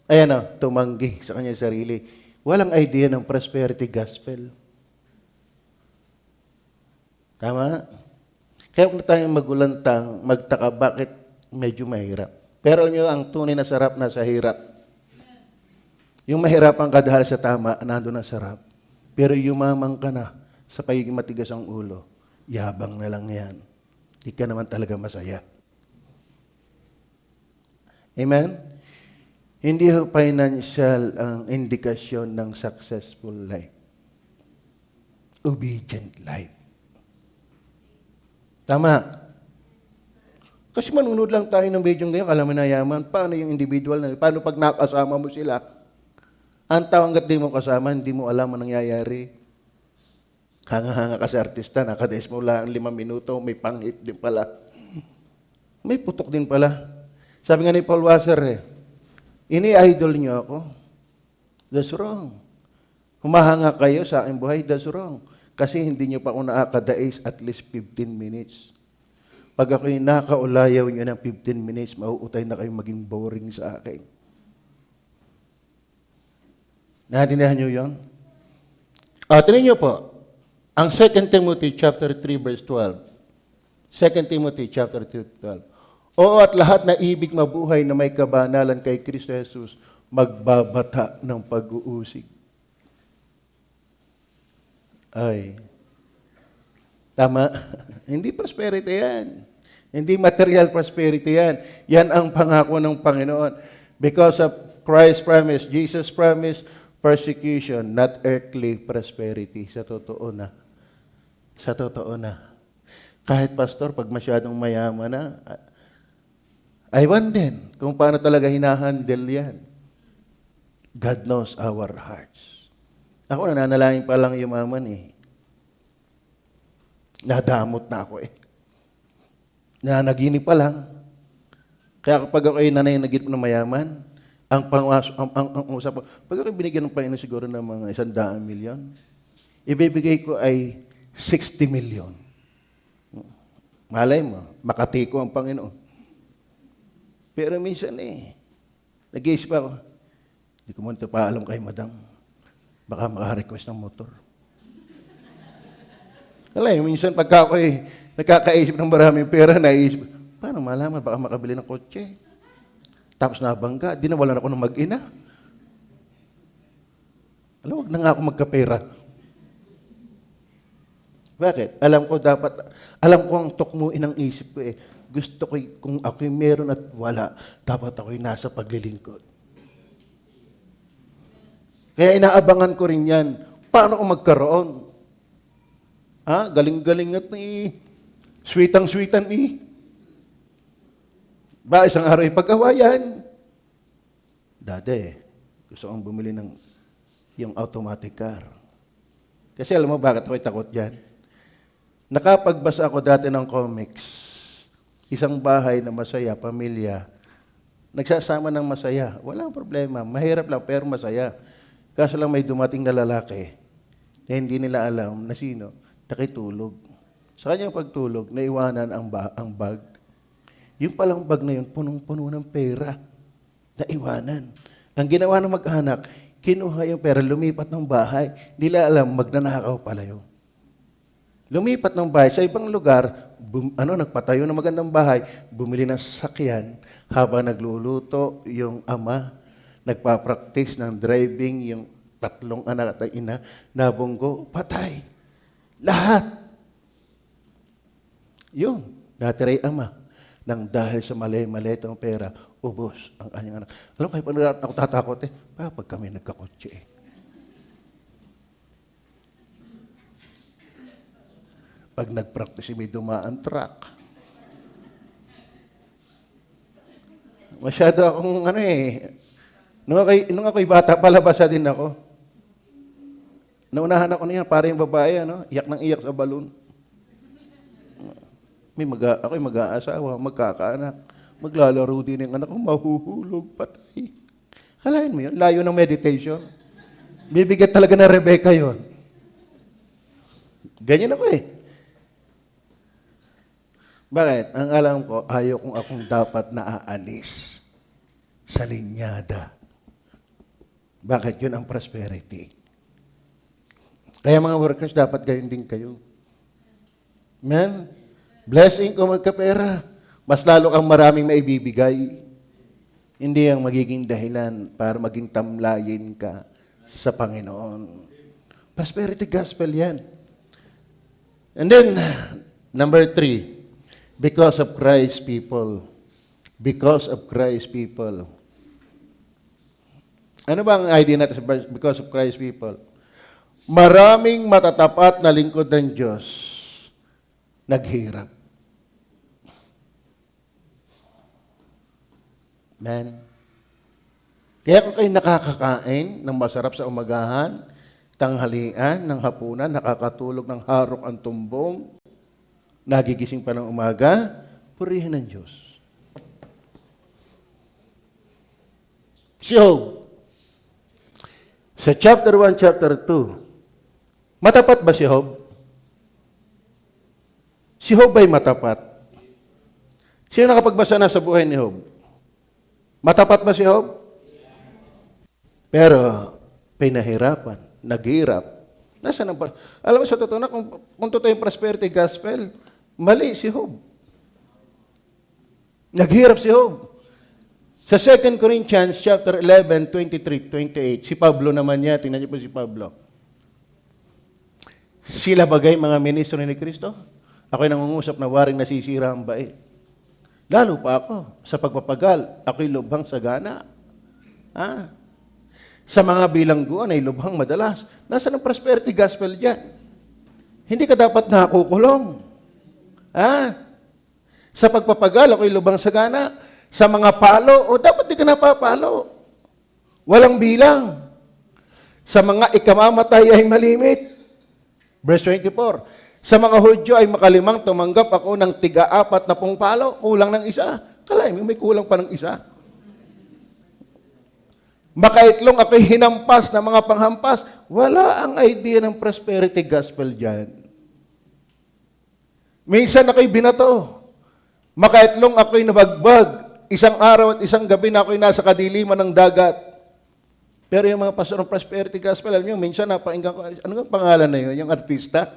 Ayan tumanggi sa kanyang sarili. Walang idea ng prosperity gospel. Tama? Kaya kung tayong magulantang, magtaka, bakit medyo mahirap? Pero nyo, ang tunay na sarap nasa hirap. Yung mahirapan ka dahil sa tama, nandun ang sarap. Pero yumamang ka na sa pagiging matigas ang ulo, yabang na lang yan. Di ka naman talaga masaya. Amen? Hindi financial ang indikasyon ng successful life. Obedient life. Tama. Kasi manunod lang tayo ng video ngayon, alam mo na yaman, paano yung individual na, paano pag nakasama mo sila? Ang tao hanggat di mo kasama, hindi mo alam ang nangyayari. Hanga-hanga ka sa artista, nakadais mo lang 5 minuto, may panghit din pala. May putok din pala. Sabi nga ni Paul Wasser, ini-idol niyo ako. That's wrong. Humahanga kayo sa aking buhay, that's wrong. Kasi hindi niyo pa ako nakakadais at least 15 minutes. Pag ako'y nakaulayaw niyo ng 15 minutes, mauutay na kayo maging boring sa akin. Natindihan niyo yun? Tingnan niyo po, ang 2 Timothy chapter 3 verse 12. 2 Timothy chapter 3 12. Oo, at lahat na ibig mabuhay na may kabanalan kay Kristo Jesus, magbabata ng pag-uusig. Ay, tama. Hindi prosperity yan. Hindi material prosperity yan. Yan ang pangako ng Panginoon. Because of Christ's promise, Jesus' promise, persecution, not earthly prosperity. Sa totoo na. Sa totoo na. Kahit pastor, pag masyadong mayaman na, aywan din kung paano talaga hinahandle yan. God knows our hearts. Ako nananalangin pa lang yumaman Nadamot na ako Nananaginip pa lang. Kaya kapag ako ay nananaginip ng mayaman, ang usap ko, pag ako binigyan ng Panginoon siguro ng mga 100 milyon, ibibigay ko ay 60 million. Malay mo, makatiko ang Panginoon. Pero minsan nag-iisip ako, hindi ko muna paalam kay madam. Baka maka-request ng motor. Minsan pagka ako nakakaisip ng maraming pera, naisip, paano malaman, baka makabili ng kotse. Tapos nabangga, di nawalan ako ng mag-ina. Wag na nga ako magkapera. Bakit? Alam ko ang tukmuin ng isip ko Gusto ko, kung ako'y meron at wala, dapat ako'y nasa paglilingkod. Kaya inaabangan ko rin yan. Paano ko magkaroon? Galing-galing at sweetang-sweetan Ba, isang araw pag-awayan. Dati, gusto kong bumili ng yung automatic car. Kasi alam mo bakit ako'y takot dyan? Nakapagbasa ako dati ng comics. Isang bahay na masaya, pamilya, nagsasama ng masaya. Walang problema. Mahirap lang, pero masaya. Kaso lang may dumating na lalaki. na hindi nila alam na sino, nakitulog. Sa kanyang pagtulog, naiwanan ang bag. Yung palang bag na yun, punong-puno ng pera. Naiwanan. Ang ginawa ng mag-anak, kinuha yung pera, lumipat ng bahay. Hindi nila alam, magnanakaw pala yun. Lumipat ng bahay sa ibang lugar, nagpatayo ng magandang bahay, bumili ng sasakyan habang nagluluto yung ama, nagpa-practice ng driving yung 3 anak at ina, nabunggo, patay. Lahat. Yun, natira yung ama. Nang dahil sa mali-mali itong pera, ubos ang kanyang anak. Alam kayo, paano ako tatakot pag kami nagkakotse Pag nag-practice, may dumaan truck. Masyado akong nung ako'y bata, palabasa din ako. Naunahan ako niya, para yung babae, iyak ng iyak sa balon. Ako'y mag-aasawa, magkakaanak. Maglalaro din yung anak ko, mahuhulog, patay. Kalahin mo yun, layo ng meditation. Bibigat talaga na Rebecca yun. Ganyan ako Bakit? Ang alam ko, ayaw kung akong dapat naaalis sa linyada. Bakit? Yun ang prosperity. Kaya mga workers, dapat gayon din kayo. Amen? Blessing kung magkapera. Mas lalo kang maraming maibibigay. Hindi ang magiging dahilan para maging tamlayin ka sa Panginoon. Prosperity gospel yan. And then, number 3, because of Christ people. Because of Christ people. Ano ba ang idea natin sa because of Christ people? Maraming matatapat na lingkod ng Diyos naghirap. Man. Kaya kung kayo nakakakain ng masarap sa umagahan, tanghalian, ng hapunan, nakakatulog ng harok ang tumbong, nagigising pa ng umaga, purihin ng Diyos. Si Job, sa chapter 1, chapter 2, matapat ba si Job? Si Job ay matapat. Sino nakapagbasa na sa buhay ni Job? Matapat ba si Job? Pero, pinahirapan, naghirap. Nasaan ang alam mo sa totoo na, kung totoo yung prosperity gospel, mali si Job. Naghirap si Job. Sa 2 Corinthians chapter 11, 23, 28, si Pablo naman niya, tingnan niyo po si Pablo. Sila bagay mga ministro ni Kristo? Ako'y nangungusap na waring nasisira ang bait. Lalo pa ako, sa pagpapagal, ako'y lubhang sagana. Sa mga bilangguan ay lubhang madalas. Nasaan ang prosperity gospel dyan? Hindi ka dapat nakukulong. Sa pagpapagal, ako'y lubhang sagana. Sa mga palo, dapat di ka napapalo. Walang bilang. Sa mga ikamamatay ay malimit. Verse 24, sa mga Hudyo ay makalimang tumanggap ako ng 4 na palo, kulang ng isa. Kalay, may kulang pa ng isa. Makaitlong ako'y hinampas na mga panghampas. Wala ang idea ng prosperity gospel dyan. Minsan ako'y binato. Makaitlong ako'y nabagbag. Isang araw at isang gabi na ako'y nasa kadiliman ng dagat. Pero yung mga pastor ng prosperity gospel, alam nyo, minsan napainggan ko, ano nga pangalan na yun? Yung artista?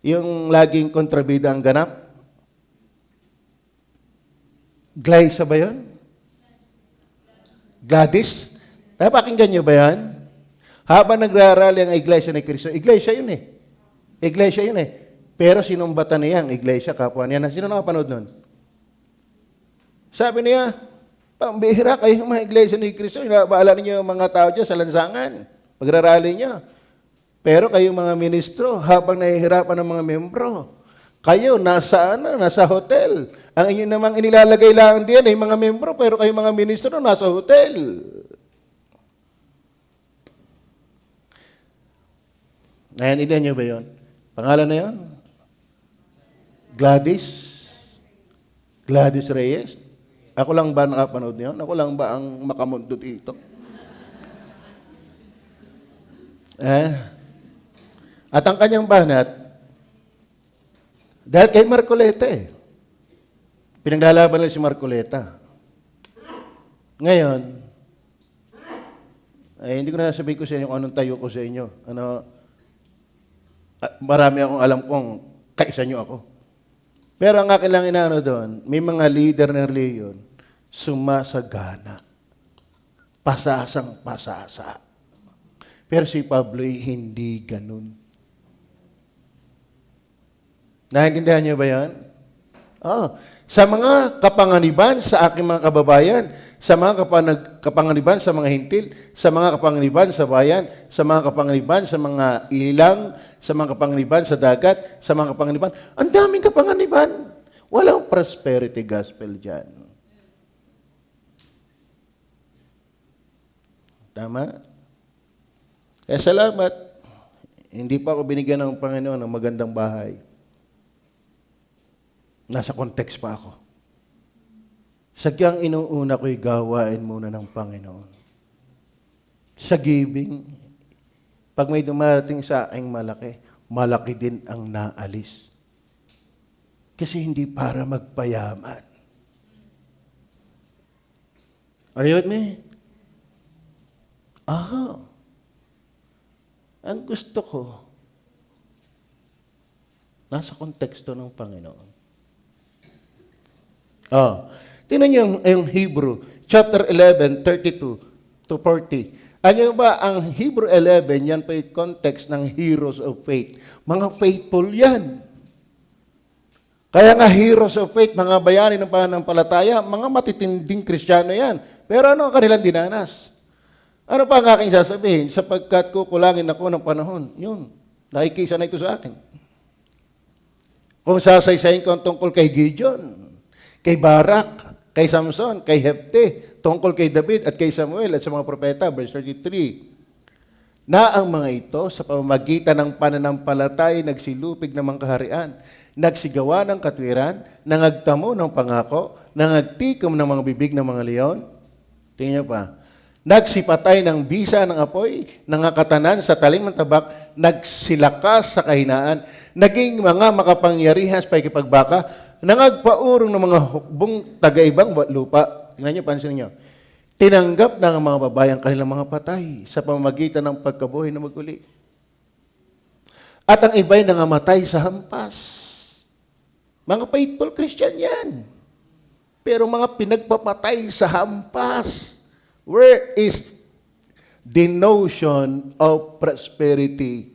Yung laging kontrabida ang ganap? Glyza ba yun? Gladys? Napakinggan nyo ba yan? Habang nagrarally ang Iglesia ni Cristo, Iglesia yun Iglesia yun Pero sinumbatan niya ang Iglesia, kapwa niya. Sino nakapanood nun? Sabi niya, pambihira kayo mga Iglesia ni Cristo, inabaala ninyo yung mga tao dyan sa lansangan, pagrarally niyo. Pero kayo mga ministro, habang nahihirapan ng mga membro, kayo nasa hotel. Ang inyo namang inilalagay lang diyan ay mga membro, pero kayo mga ministro nasa hotel. Naintindihan niyo ba yun? Pangalan na yun? Gladys Reyes? Ako lang ba nakapanood niyo? Ako lang ba ang makamundo dito? At ang kanyang banat, dahil kay Marcoleta pinaglalaban lang si Marcoleta. Ngayon, hindi ko na sabihin ko sa inyo kung anong tayo ko sa inyo. Marami akong alam kung kaisa nyo ako. Pero ang akin lang inaano doon, may mga leader ng reliyon, sumasagana. Pasasang-pasasa. Pero si Pablo'y hindi ganun. Naintindihan niyo ba yan? Sa mga kapanganiban sa aking mga kababayan, sa mga kapanganiban sa mga hintil, sa mga kapanganiban sa bayan, sa mga kapanganiban sa mga ilang, sa mga kapanganiban sa dagat, sa mga kapanganiban, ang daming kapanganiban. Walang prosperity gospel dyan. Tama? Kaya salamat. Hindi pa ako binigyan ng Panginoon ng magandang bahay. Nasa context pa ako. Sagyang inuuna ko'y gawain muna ng Panginoon. Sa giving, pag may dumarating sa aking malaki, malaki din ang naalis. Kasi hindi para magpayaman. Are you with me? Ang gusto ko, nasa konteksto ng Panginoon. Tingnan niyo yung Hebrew, chapter 11, 32 to 40. Ano ba ang Hebrew 11, yan pa yung context ng heroes of faith. Mga faithful yan. Kaya nga heroes of faith, mga bayani ng pananampalataya, mga matitinding Kristiyano yan. Pero ano ang kanilang dinanas? Ano pa ang aking sasabihin? Sapagkat kukulangin ako ng panahon. Yun. Nakikisa na ito sa akin. Kung sasaysayin ko ang tungkol kay Gideon, kay Barak, kay Samson, kay Jefte, tungkol kay David at kay Samuel at sa mga propeta, verse 33, na ang mga ito sa pamamagitan ng pananampalatay nagsilupig ng mga kaharian, nagsigawa ng katwiran, nangagtamo ng pangako, nangagtikom ng mga bibig ng mga leon. Tingnan niyo pa. Nagsipatay ng bisa ng apoy, nangakatanan sa talim ng tabak, nagsilakas sa kahinaan, naging mga makapangyarihan sa pakikipagbaka, nangagpaurong ng mga hukbong taga-ibang lupa. Tingnan niyo, pansin niyo. Tinanggap ng mga babae ang kanilang mga patay sa pamamagitan ng pagkabuhay na maguli. At ang iba'y nangamatay sa hampas. Mga faithful Christian yan. Pero mga pinagpapatay sa hampas. Where is the notion of prosperity?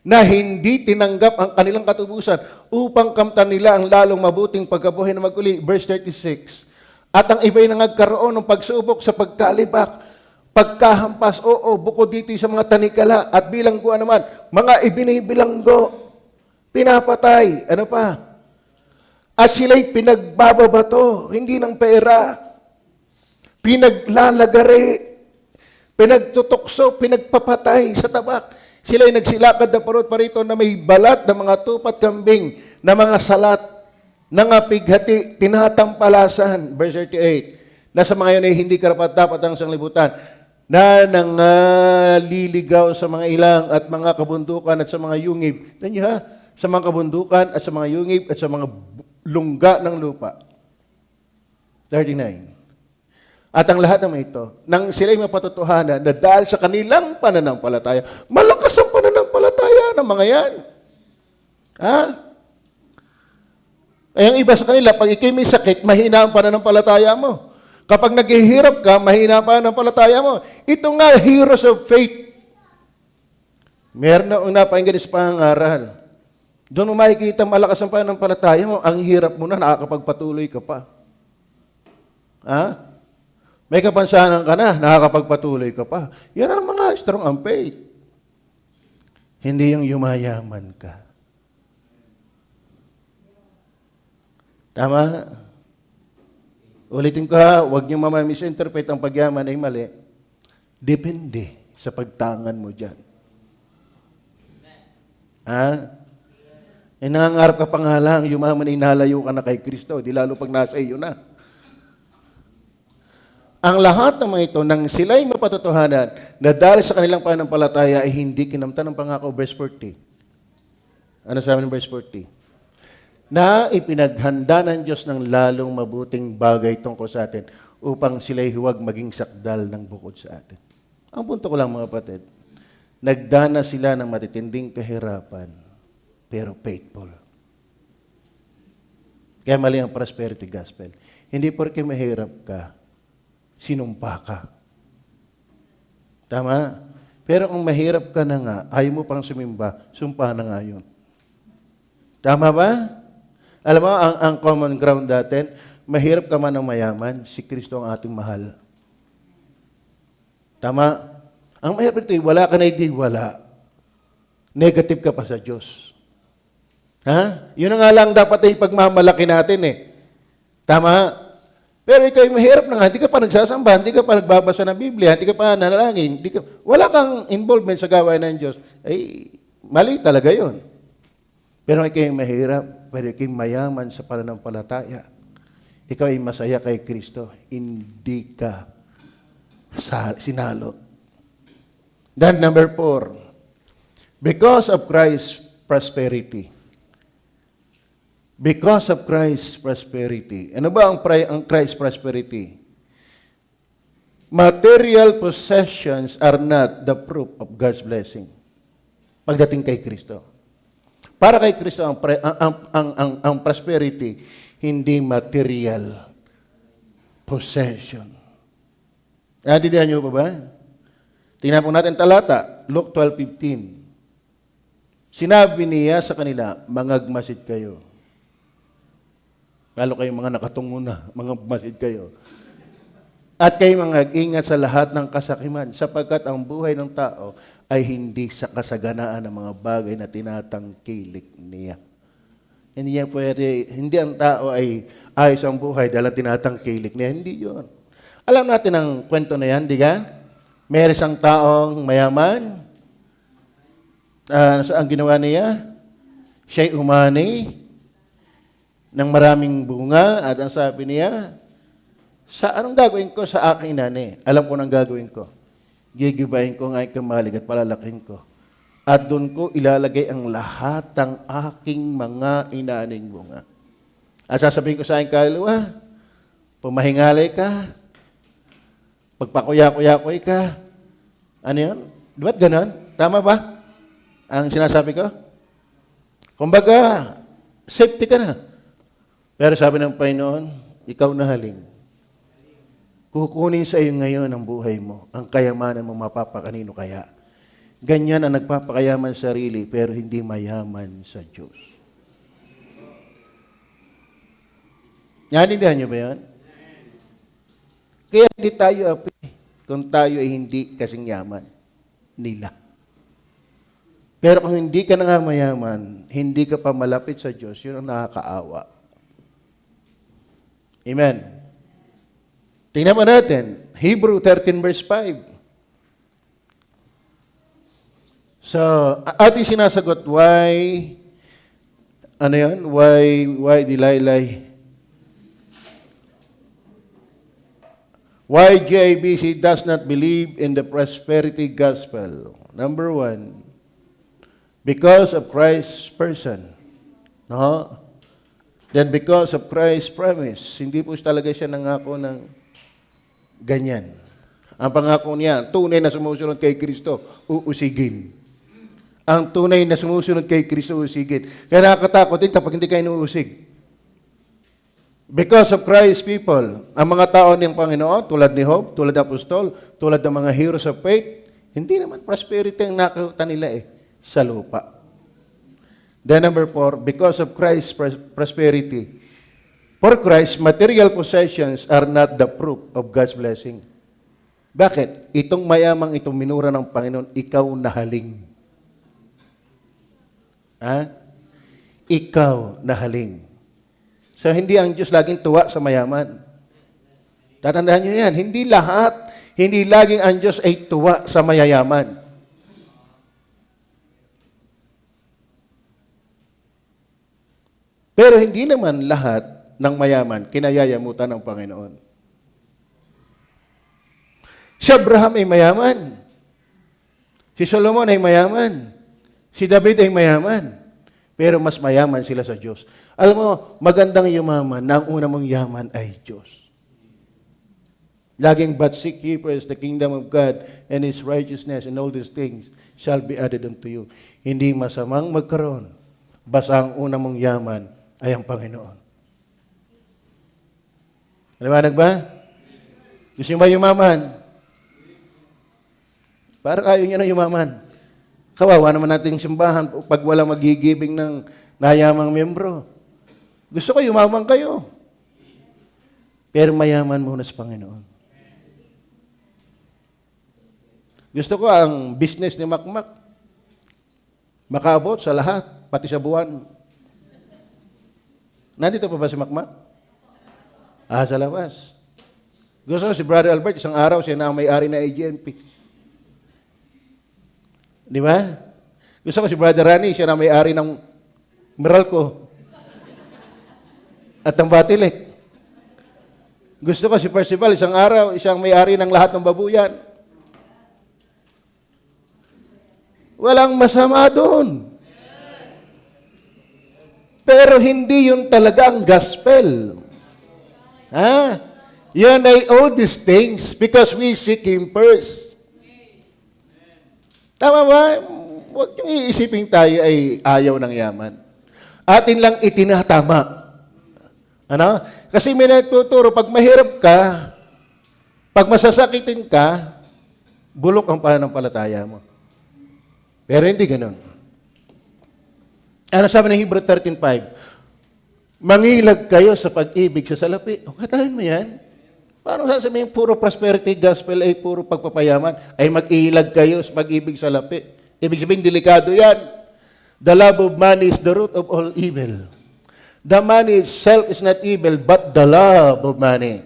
Na hindi tinanggap ang kanilang katubusan upang kamtan nila ang lalong mabuting pagkabuhay na maguli. Verse 36. At ang iba'y nangagkaroon ng pagsubok sa pagkalibak, pagkahampas, bukod dito sa mga tanikala at bilangguan naman, mga ibinibilanggo, pinapatay, ano pa? At sila'y pinagbababato, hindi ng pera. Pinaglalagari, pinagtutukso, pinagpapatay sa tabak. Sila'y nagsilakad na parot-parito na may balat na mga tupat kambing, na mga salat, na nga pighati, tinatampalasan. Verse 38, na sa mga yun ay hindi karapat-dapat ang sanglibutan, na nangaliligaw sa mga ilang at mga kabundukan at sa mga yungib. Tignan niyo ha, sa mga kabundukan at sa mga yungib at sa mga lungga ng lupa. 39. At ang lahat ng ito, nang sila'y mapatutuhanan na dahil sa kanilang pananampalataya, malakas ang pananampalataya ng mga yan. Kaya ang iba sa kanila, pag ikay may sakit, mahina ang pananampalataya mo. Kapag naghihirap ka, mahina ang pananampalataya mo. Ito nga, heroes of faith. Meron na akong napakinggan sa pangaral. Doon mo makikita malakas ang pananampalataya mo, ang hirap mo na, nakakapagpatuloy ka pa. May kapansanan ka na, nakakapagpatuloy ka pa. Yan ang mga strong ang faith. Hindi yung yumayaman ka. Tama? Ulitin ko ha, huwag niyo misinterpret ang pagyaman ay mali. Depende sa pagtangan mo dyan. Nangangarap ka pa nga lang, yumaman ay nalayo ka na kay Kristo, di lalo pag nasa iyo na. Ang lahat ng mga ito, nang sila'y mapatotohanan na dahil sa kanilang pananampalataya ay hindi kinamtan ng pangako, verse 40. Ano sabi ng verse 40? Na ipinaghanda ng Diyos ng lalong mabuting bagay tungkol sa atin upang sila'y huwag maging sakdal ng bukod sa atin. Ang punto ko lang mga kapatid, nagdana sila ng matitinding kahirapan, pero faithful. Kaya mali ang prosperity gospel. Hindi porke mahirap ka, sinumpa ka. Tama? Pero kung mahirap ka na nga, ayaw mo pang sumimba, sumpa na nga yun. Tama ba? Alam mo, ang common ground natin, mahirap ka man ng mayaman, si Kristo ang ating mahal. Tama? Ang mahirap ito, wala ka na hindi wala. Negative ka pa sa Diyos. Ha? Yun na nga lang dapat ay pagmamalaki natin eh. Tama? Pero ikaw ay mahirap na nga, hindi ka pa nagsasamba, hindi ka pa nagbabasa ng Biblia, hindi ka pa nanalangin, wala kang involvement sa gawain ng Diyos, ay mali talaga yon. Pero ikaw ay mahirap, pero ikaw ay mayaman sa pananampalataya. Ikaw ay masaya kay Kristo, hindi ka sinalot. Then number 4, because of Christ's prosperity. Because of Christ's prosperity. Ano ba ang Christ's prosperity? Material possessions are not the proof of God's blessing. Pagdating kay Kristo. Para kay Kristo, ang prosperity, hindi material possession. Naintindihan niyo pa ba? Tingnan po natin talata, Luke 12:15. Sinabi niya sa kanila, mangagmasid kayo. Lalo kayong mga nakatungo na, mga masid kayo. At kayo mga ingat sa lahat ng kasakiman, sapagkat ang buhay ng tao ay hindi sa kasaganaan ng mga bagay na tinatangkilik niya. Hindi ang tao ay ayos ang buhay dahil tinatangkilik niya. Hindi yun. Alam natin ang kwento na yan, di ka? May isang taong mayaman. Ang ginawa niya, siya'y umani ng maraming bunga at ang sabi niya, anong gagawin ko sa aking inani? Alam ko nang gagawin ko. Gigibayin ko ang aking kamalig at palalaking ko. At doon ko ilalagay ang lahat ng aking mga inaning bunga. At sasabihin ko sa aking kaluluwa, pumahingalay ka, pagpakuya-kuya-kuy ka. Ano yun? Di ba't ganon? Tama ba? Ang sinasabi ko? Kumbaga, safety ka na. Pero sabi ng Panginoon, ikaw na haling. Kukunin sa iyo ngayon ang buhay mo, ang kayamanan mo mapapakanino kaya. Ganyan ang nagpapakayaman sa sarili, pero hindi mayaman sa Diyos. Naintindihan niyo ba yan? Kaya hindi tayo api kung tayo ay hindi kasing yaman nila. Pero kung hindi ka na nga mayaman, hindi ka pa malapit sa Diyos, yun ang nakakaawa. Amen. Tingnan mo natin, Hebrew 13 verse 5. So, ating sinasagot, why Delilah? Why JIBC does not believe in the prosperity gospel? Number 1, because of Christ's person. No? Then because of Christ's promise, hindi po talaga siya nangako ng ganyan. Ang pangako niya, tunay na sumusunod kay Kristo, uusigin. Ang tunay na sumusunod kay Kristo, uusigin. Kaya nakakatakot din kapag hindi kayo nuusig. Because of Christ's people, ang mga tao ng Panginoon, tulad ni Job, tulad ng apostol, tulad ng mga heroes of faith, hindi naman prosperity ang nakakita nila sa lupa. Then number 4, because of Christ's prosperity. For Christ, material possessions are not the proof of God's blessing. Bakit? Itong mayamang itong minura ng Panginoon, ikaw nahaling. Ha? Ikaw nahaling. So, hindi ang Diyos laging tuwa sa mayaman. Tatandaan nyo yan. Hindi laging ang Diyos ay tuwa sa mayayaman. Pero hindi naman lahat ng mayaman kinayayamutan ng Panginoon. Si Abraham ay mayaman. Si Solomon ay mayaman. Si David ay mayaman. Pero mas mayaman sila sa Diyos. Alam mo, magandang yumaman na ang una mong yaman ay Diyos. Laging, but seek ye first the kingdom of God and His righteousness, and all these things shall be added unto you. Hindi masamang magkaroon. Basta ang una mong yaman ay ang Panginoon. Maliwanag ba? Gusto niyo ba yumaman? Parang ayaw niya na yumaman. Kawawa naman natin yung simbahan pag wala magigibing ng nayamang membro. Gusto ko yumaman kayo. Pero mayaman muna sa Panginoon. Gusto ko ang business ni Makmak makaabot sa lahat, pati sa buwan. Nandito pa ba si Makmak? Sa labas. Gusto ko si Brother Albert, isang araw siya na ang may-ari na AGNP. Di ba? Gusto ko si Brother Rani, siya na may-ari ng Meralco at ng Batilik. Gusto ko si Percival, isang araw, isang may-ari ng lahat ng babuyan. Walang masama doon. Pero hindi yun talaga ang gospel. Yun ay all these things because we seek Him first. Tama ba? Huwag niyong iisipin tayo ay ayaw ng yaman. Atin lang itinatama. Ano? Kasi may nagtuturo, pag mahirap ka, pag masasakitin ka, bulok ang pananampalataya mo. Pero hindi ganun. Ano sabi ng Hebrew 13:5? Mangilag kayo sa pag-ibig sa salapi. O, katahin mo yan. Paano sasabihin puro prosperity gospel ay puro pagpapayaman? Ay mag-ilag kayo sa pag-ibig sa salapi. Ibig sabihin, delikado yan. The love of money is the root of all evil. The money itself is not evil, but the love of money.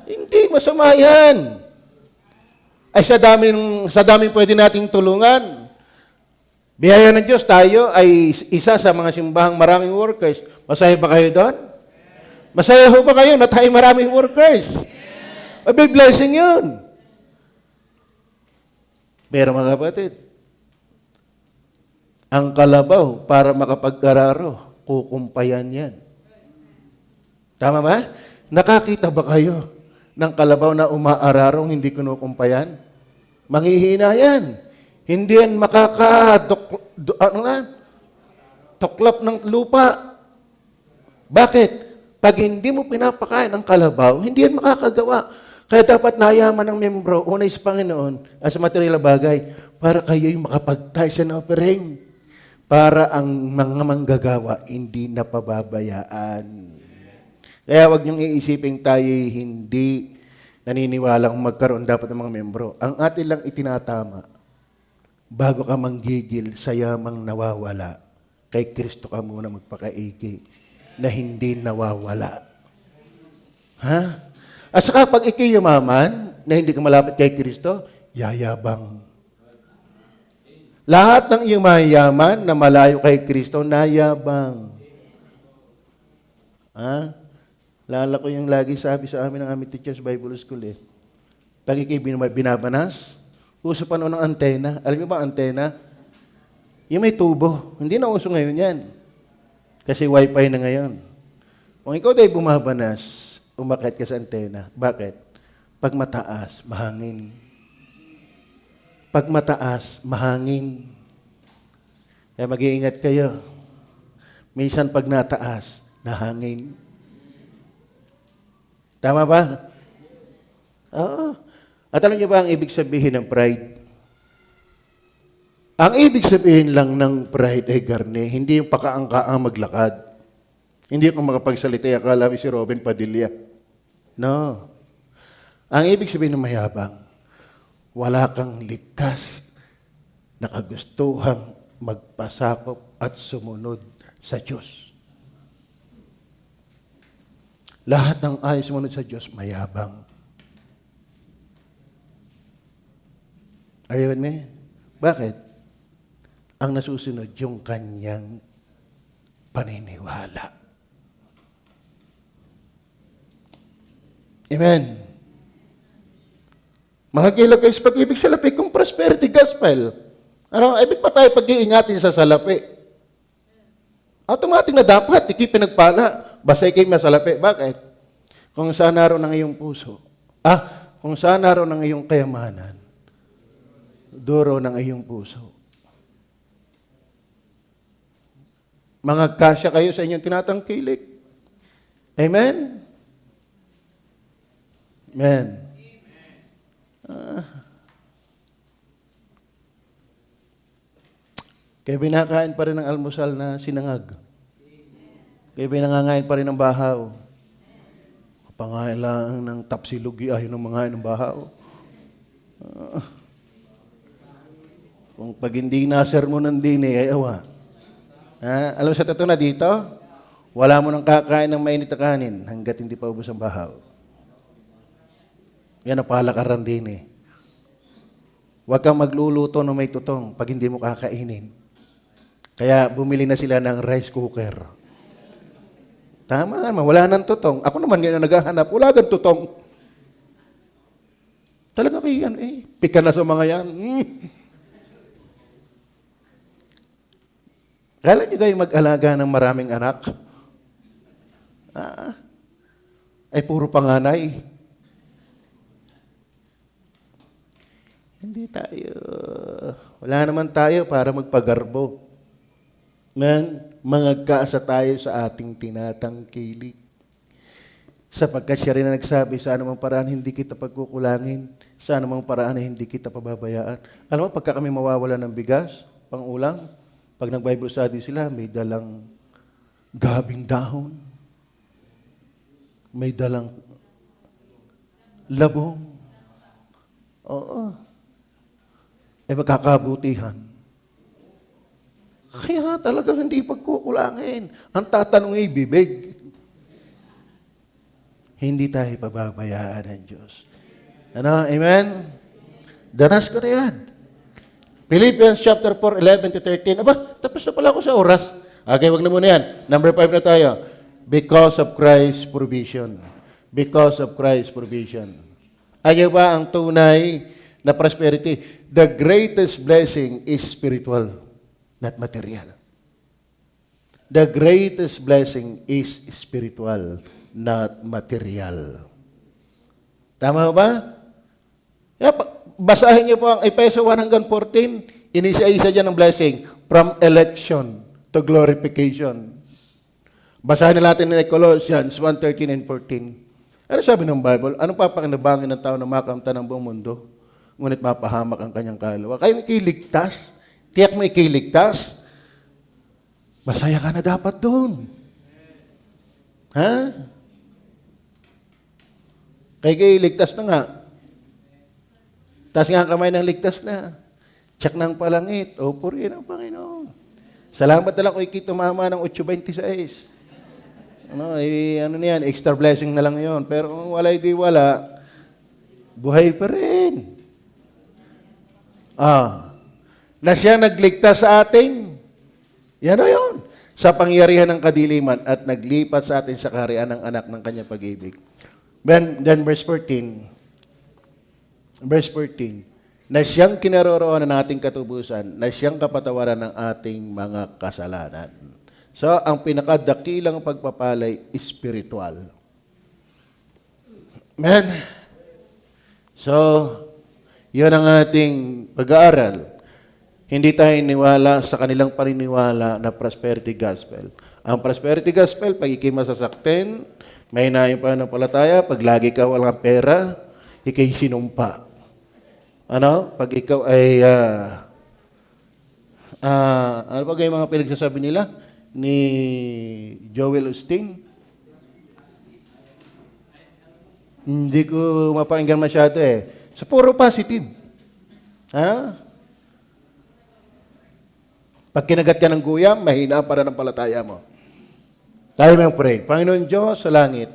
Hindi, masama yan. Ay sa daming pwede nating tulungan. Biyaya ng Diyos, tayo ay isa sa mga simbahang maraming workers. Masaya ba kayo doon? Masaya ho ba kayo na tayo maraming workers? May blessing yun. Pero mga kapatid, ang kalabaw para makapag-araro, kukumpayan yan. Tama ba? Nakakita ba kayo ng kalabaw na umaararong hindi kinukumpayan? Manghihina yan. Hindi yan tuklap ng lupa. Bakit? Pag hindi mo pinapakain ang kalabaw, hindi yan makakagawa. Kaya dapat nayaman ng membro, unay sa Panginoon, as material bagay, para kayo'y makapag-tithe and offering. Para ang mga manggagawa, hindi napababayaan. Kaya wag niyong iisipin tayo hindi naniniwalang magkaroon dapat ng mga membro. Ang atin lang itinatama, bago ka manggigil sa yamang nawawala, kay Kristo ka muna magpakaigi na hindi nawawala. At saka pag ikay yumaman, na hindi ka malapit kay Kristo, yayabang. Lahat ng yumayaman na malayo kay Kristo, nayabang. Lala ko yung lagi sabi sa amin ng aming teachers Bible School Pag ikay binabanas, uso pa noon ng antena. Alam niyo ba antena? Yung may tubo. Hindi na uso ngayon yan. Kasi wifi na ngayon. Kung ikaw dahil bumabanas, umakyat ka sa antena. Bakit? Pag mataas, mahangin. Pag mataas, mahangin. Kaya mag-iingat kayo. Minsan pag nataas, nahangin. Tama ba? Oo. At alam niyo ba ang ibig sabihin ng pride? Ang ibig sabihin lang ng pride ay garne, hindi yung pakaangkaang maglakad. Hindi kung makapagsalita, akala si Robin Padilla. No. Ang ibig sabihin ng mayabang, wala kang likas na kagustuhang magpasakop at sumunod sa Diyos. Lahat ng ayaw sumunod sa Diyos, mayabang. Are you with me? Bakit? Ang nasusunod yung kanyang paniniwala. Amen. Mga kilag kayo sa pag-ibig sa lapi kung prosperity gospel. Ano, ibig pa tayo pag-iingatin sa salapi. Automatic na dapat, iki pinagpala. Basta ikay masalapi. Bakit? Kung saan naroon ang iyong puso. Kung saan naroon ang iyong kayamanan. Duro ng iyong puso. Mga kasya kayo sa inyong tinatangkilik. Amen? Amen. Kaya binakain pa rin ng almusal na sinangag. Kaya binangangain pa rin ng bahaw. Kapangain lang ng tapsilugi, ayaw ng mga ng bahaw. Kung pag hindi nasermonan din ay awa. Alam mo sa totoo na dito, wala mo nang kakain ng mainit na kanin hanggat hindi pa ubos ang bahaw. Yan ang palakaran din Huwag kang magluluto ng may tutong pag hindi mo kakainin. Kaya bumili na sila ng rice cooker. Tama naman, wala nang tutong. Ako naman yan ang naghahanap, wala kang tutong. Talaga kayo yan Pika na sa mga yan. Kala niyo kayo mag-alaga ng maraming anak? Ay puro panganay. Hindi tayo. Wala naman tayo para magpagarbo. Mangagkaasa tayo sa ating tinatangkilik. Sapagkat siya rin na nagsabi, sa anumang paraan hindi kita pagkukulangin, sa anumang paraan hindi kita pababayaan. Alam mo, pagka kami mawawala ng bigas, pang-ulam, pag nag-Bible study sila, may dalang gabing dahon, may dalang labong. Oo. Ay magkakabutihan. Kaya talagang hindi pagkukulangin. Ang tatanong ay bibig. Hindi tayo pababayaan ng Diyos. Ano? Amen? Danas ko na yan. Philippians chapter 4, 11 to 13. Tapos na pala ako sa oras. Okay, wag na muna yan. Number 5 na tayo. Because of Christ's provision. Because of Christ's provision. Ayaw ba ang tunay na prosperity? The greatest blessing is spiritual, not material. The greatest blessing is spiritual, not material. Tama ba? Basahin niyo po ang Efeso 1 hanggang 14. Inisa-isa dyan ang blessing from election to glorification. Basahin na natin ng Colossians 1:13 and 14. Ano sabi ng Bible? Anong papakinabangin ng tao na makamtan ng buong mundo? Ngunit mapahamak ang kanyang kaluluwa. Kayo ikiligtas. Tiyak mo ikiligtas. Masaya ka na dapat doon. Ha? Kaya iligtas na nga. Taas nga ang kamay ng ligtas na. Tsak ng palangit. O, purihin ang Panginoon. Salamat na lang kung ikitumama ng 8.26. Ano yan, extra blessing na lang yon. Pero kung wala, di wala, buhay pa rin. Na siya nagligtas sa atin. Yan o yun. Sa pangyarihan ng kadiliman at naglipat sa atin sa kaharian ng anak ng kanyang pag-ibig. Then verse 14. Verse 14. Na siyang kinaroroonan ng ating katubusan, na siyang kapatawaran ng ating mga kasalanan. So, ang pinakadakilang pagpapalay, spiritual. Amen? So, yun ang ating pag-aaral. Hindi tayo niwala sa kanilang paniniwala na prosperity gospel. Ang prosperity gospel, pag ikay masasakten, may hinayang pananampalataya, pag lagi ka walang pera, ikay sinumpa. Ano? Pag ikaw ay, ano ba yung mga pinagsasabi nila? Ni Joel Osteen? Hindi ko mapakinggan masyado So, puro positive. Ano? Pag kinagat ka ng guyam, mahina para ng palataya mo. Tayo may pray. Panginoon Diyos sa langit,